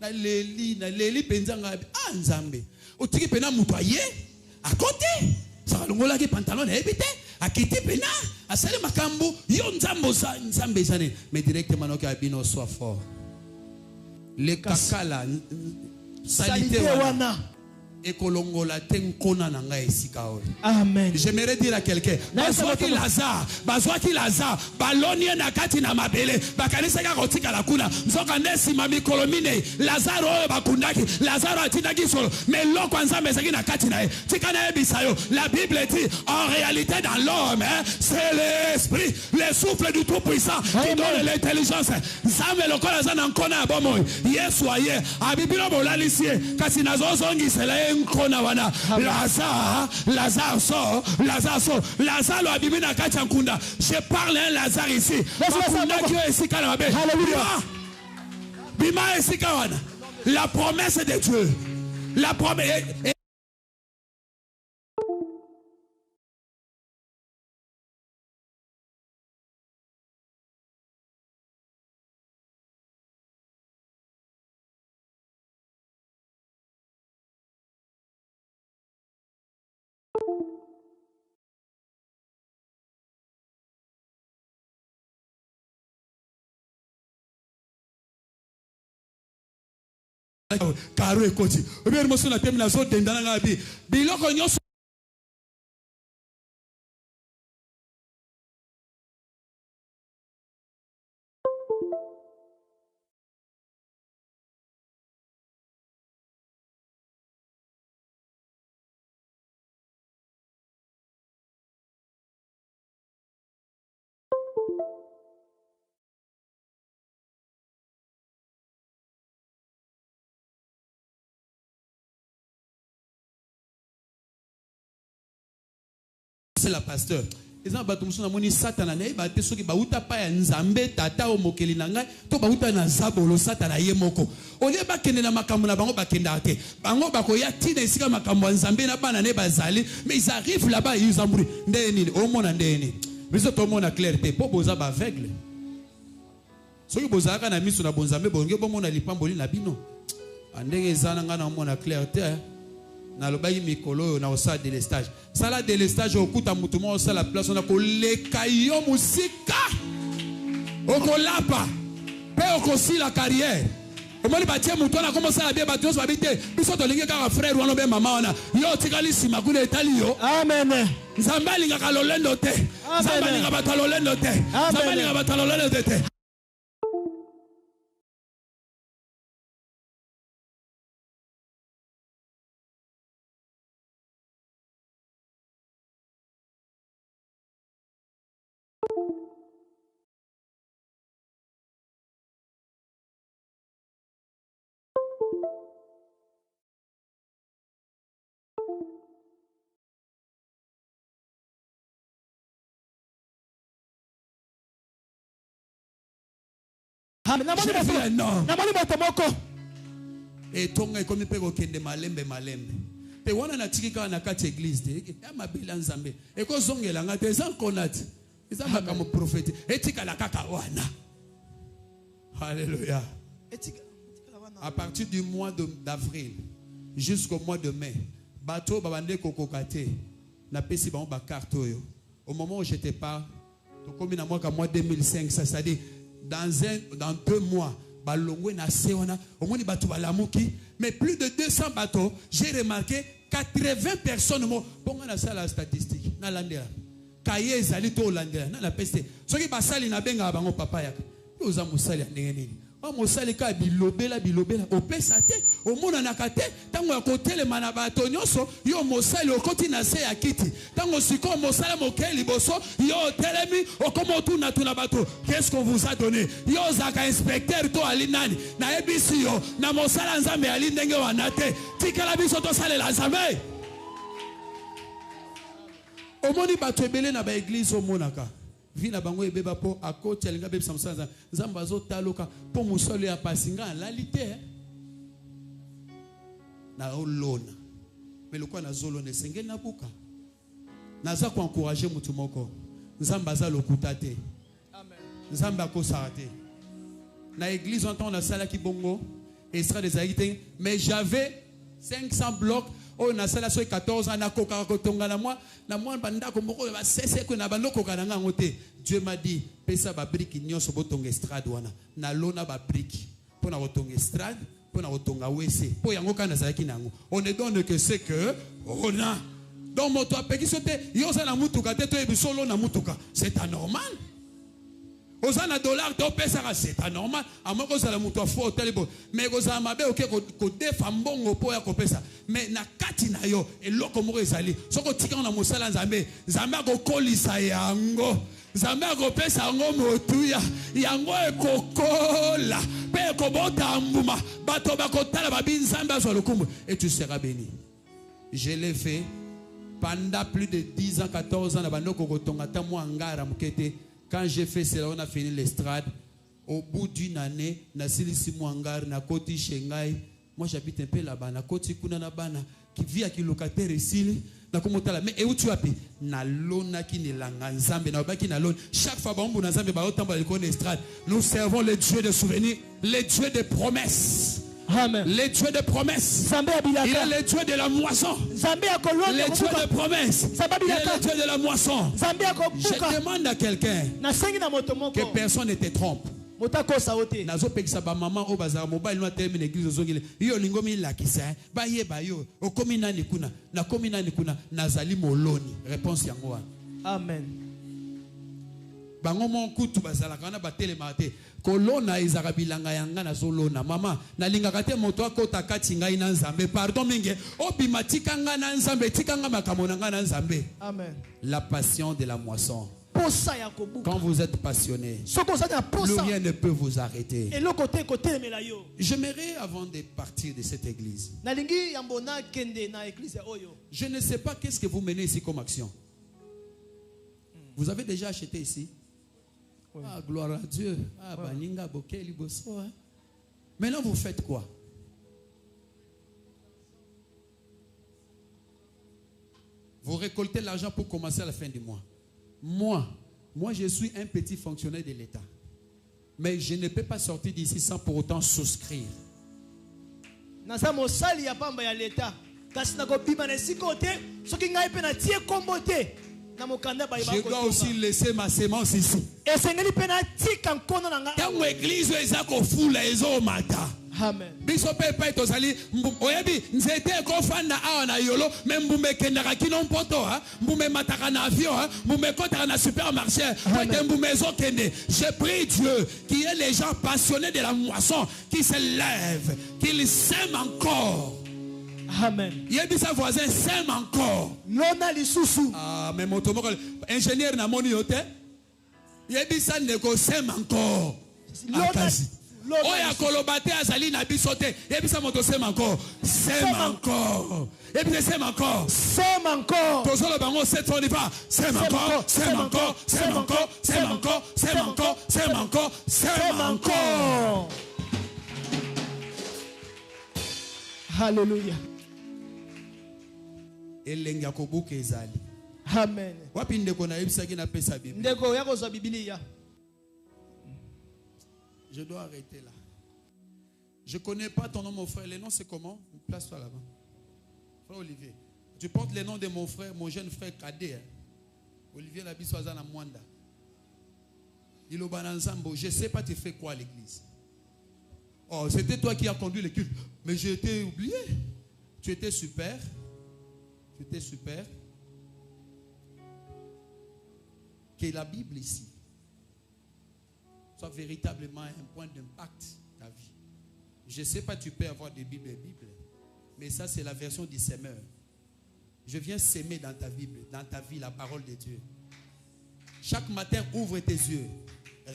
Na leli penzanga nzambe. Otiki pena mutoye à côté. Ça longola ki pantalon na ebite, akiti pena, asale makambo, yo nzambe zane. Mais directement no ka bino soit fort. Le kakala salité wana. Amen. J'aimerais dire à quelqu'un, Lazare, Balonie nakati na mabele, bakanisa ka rotika la kuna, nzoka nesi mami kolomine, Lazaro bakundaki, Lazaro atinaki solo, mais loko nzambe zaki nakati na e, tikana ebisayo. La Bible dit, en réalité dans l'homme, c'est l'esprit, le souffle du Tout-Puissant qui donne l'intelligence. Nzambe lokola zana nkona abomo, Yesu aye, abibilo bolalisie, kasi nazozongi sele Lazare sort. Lazare abibi na kati nkunda. Je parle un Lazare ici. Bima esika wana. La promesse de Dieu. La promesse. Karo ekoti. Obi moso na temi na zo dendana ngabi. Biloko nyoso. C'est la pasteur. Ils ont battu musu na moni Satan na ba te soki ba uta pa ya nzambe tata o mokeli na ngai to ba uta na zabolo Satan na ye moko. Olie ba kende na makambo na bango ba kenda te. Bango ba ko ya tina esika makambo nzambe na bana ne bazali mais ils arrivent là-bas ils embrouillent. Ndeni o mona ndeni. Biso to mona clarté po boza ba aveugle. Soki bozaka na miso na bonzambe bonge bo mona lipamboli na bino. Andenge ezana nga na mona clarté. Na lobayi mikolo na osa de l'estage. Sala de l'estage okuta mutumo osa la place on a ko lekayo musika. Okolapa. Pe okosi la carrière. Omoni batie mutu na commencer à bien battre ba bité. Biso to lingi ka frère wana be mama wana. Yo tikali sima kuna etali yo. Amen. Nzambali nga kalolendo te. Nzambali nga batalolendo te. Nzambali nga batalolendo te. Et tonga comme pe ko kende malembe malembe. Pe wana na tikika na kati église de ya mabela nzambe. E ko zongela ngate sans connaître. Ils ont comme prophète. Etika la kaka wana. Alléluia. À partir du mois d'avril jusqu'au mois de mai, bateau babande kokokate na pesi ba ba carte yo. Au moment où j'étais pas, comme na mois 2005 ça c'est-à-dire dans 2 mois balongwe na sewana omoni bato balamuki mais plus de 200 bateaux j'ai remarqué 80 personnes mo bonga na sala statistique na landela kaye ezali to landela na peste soki basali na benga bango papa yaka oza musali ndenge nini o musali ka bilobela opesa te omona na kate tango ya kotele mana bato nyoso yo musali okoti na se ya kiti tango siko musala mokeli boso yo telemi okomo tuna bato qu'est-ce qu'on vous a donné yo zaka inspecteur to alinani na ebisi yo na musala nzambe ali ndenge wana te tikala biso to salela nzambe omoni bato ebele na ba église omonaka vina bango ebeba po akoti alinga bebisa musanza nzamba azotaloka po musolo ya pasinga lalite na olona meloko na zolona esengeli na buka naza ko encourager mutu moko nzamba aza lokuta te amen nzamba akosaka te na église on a sala ki bongo extra des aïté mais j'avais 500 blocs. Oh, na sala so 14 ans na koka kotonga na moi banda ko moko ba sese ko na bando koka na ngote. Dieu m'a dit pesa ba brique nyonso botonga estrade wana na lona ba brique pour na botonga estrade pour na botonga wese po yango kana zaki nango on ne donne que c'est que on a donc moto apeki sote yo za na mutuka te to ebisolo na mutuka c'est anormal. Ozana dollar to pesa c'est anormal amoko za la mutu afo telebo mais kozama mabe oke ko defa mbongo po ya ko pesa mais na kati na yo eloko moko ezali soko tika na musala nzambe ko kolisa yango nzambe ko pesa yango motuya yango ekokola pe ko bota mbuma bato bakotala babi nzambe azo lokumu et tu seras béni. Je l'ai fait pendant plus de 10 ans 14 ans na bandoko kotonga ta mo ngara mukete. Quand j'ai fait cela, on a fini l'estrade. Au bout d'une année, na silisi mwangar, na koti shengai. Moi, j'habite un peu là-bas. Na koti kuna na bana qui vit avec locataire ici. Na komotala. Mais où tu as pu? Na lona ki ne langa nzambe na ba ki na lona. Chaque fois bon na nzambe ba otamba le kon estrade. Nous servons le Dieu de souvenirs, le Dieu de promesses. Amen. Le Dieu de promesses. Il est le Dieu de la moisson. Le Dieu de promesses. Il est le Dieu de la moisson. Je demande à quelqu'un que personne ne te trompe. Nazo pekisa ba maman o bazara mobile no termine l'église ozongile yo lingomi lakisa ba ye ba yo okomi nani kuna na komi nani kuna nazali moloni réponse yango. Amen. Bango mon kutu bazala kana batele mate kolona izaka bilanga yanga na zolona mama na lingaka te moto akota kati ngai na nzambe pardon mingi obima tikanga na nzambe tikanga makamona nga na nzambe. Amen. La passion de la moisson. Quand vous êtes passionné, plus rien ne peut vous arrêter. J'aimerais avant de partir de cette église, je ne sais pas qu'est-ce que vous menez ici comme action. Vous avez déjà acheté ici? Ah, gloire à Dieu. Ah, baninga boke liboso. Maintenant, vous faites quoi? Vous récoltez l'argent pour commencer à la fin du mois. Moi, je suis un petit fonctionnaire de l'État. Mais je ne peux pas sortir d'ici sans pour autant souscrire. Je dois aussi laisser ma sémence ici. Quand l'église est au matin. Amen. Biso pepe tozali oyebi nzete ko fanda awa na yolo même mbume kendaka kino mpoto mbume mataka na avion mbume kotaka na supermarché mbume ezokende. Je prie Dieu qu'il y ait les gens passionnés de la moisson qui se lèvent, qu'ils sèment encore. Amen. Yebi sa voisin sème encore. Lona lisusu. Ah mais motomoko ingénieur na moni yote. Yebi sa nego sème encore. Akazi. Oya kolobate azali na bisote. Yebisa moto sème encore. Sème encore. Yebisa sème encore. Sème encore. Tozolo bango 7 fois on y va. Sème encore. Sème encore. Sème encore. Sème encore. Sème encore. Sème encore. Sème encore. Alléluia. Elenga kobuka ezali. Amen. Wapi ndeko na yebisaki na pesa Bible. Ndeko yako za Biblia. Je dois arrêter là. Je ne connais pas ton nom, mon frère. Le nom, c'est comment? Place-toi là-bas. Frère Olivier. Tu portes le nom de mon frère, mon jeune frère cadet. Olivier Labissoazana Mwanda. Je ne sais pas, tu fais quoi à l'église? Oh, c'était toi qui as conduit le culte. Mais j'ai été oublié. Tu étais super. Tu étais super. Que la Bible ici soit véritablement un point d'impact ta vie. Je ne sais pas, tu peux avoir des Bibles et Bibles, mais ça c'est la version du semeur. Je viens s'aimer dans ta Bible, dans ta vie, la parole de Dieu. Chaque matin, ouvre tes yeux,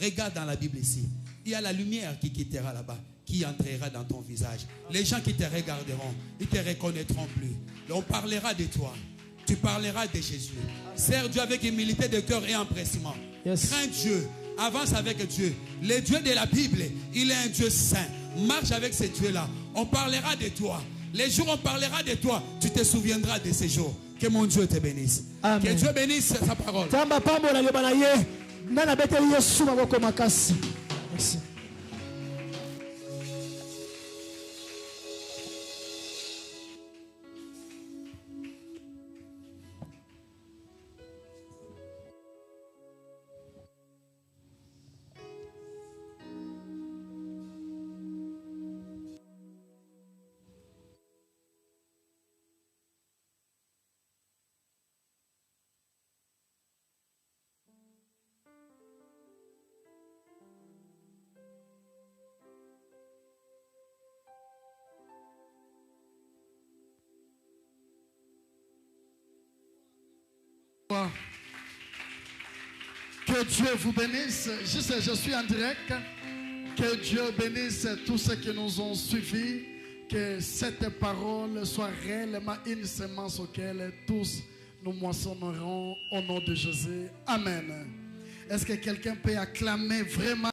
regarde dans la Bible ici. Il y a la lumière qui quittera là-bas, qui entrera dans ton visage. Les gens qui te regarderont, ils ne te reconnaîtront plus. On parlera de toi. Tu parleras de Jésus. Sers Dieu avec humilité de cœur et empressement. Crains Dieu. Avance avec Dieu. Le Dieu de la Bible, il est un Dieu saint. Marche avec ce Dieu-là. On parlera de toi. Les jours où on parlera de toi, tu te souviendras de ces jours. Que mon Dieu te bénisse. Amen. Que Dieu bénisse sa parole. Merci. Que Dieu vous bénisse. Je suis en direct. Que Dieu bénisse tous ceux qui nous ont suivis. Que cette parole soit réellement une semence auquel tous nous moissonnerons au nom de Jésus. Amen. Est-ce que quelqu'un peut acclamer vraiment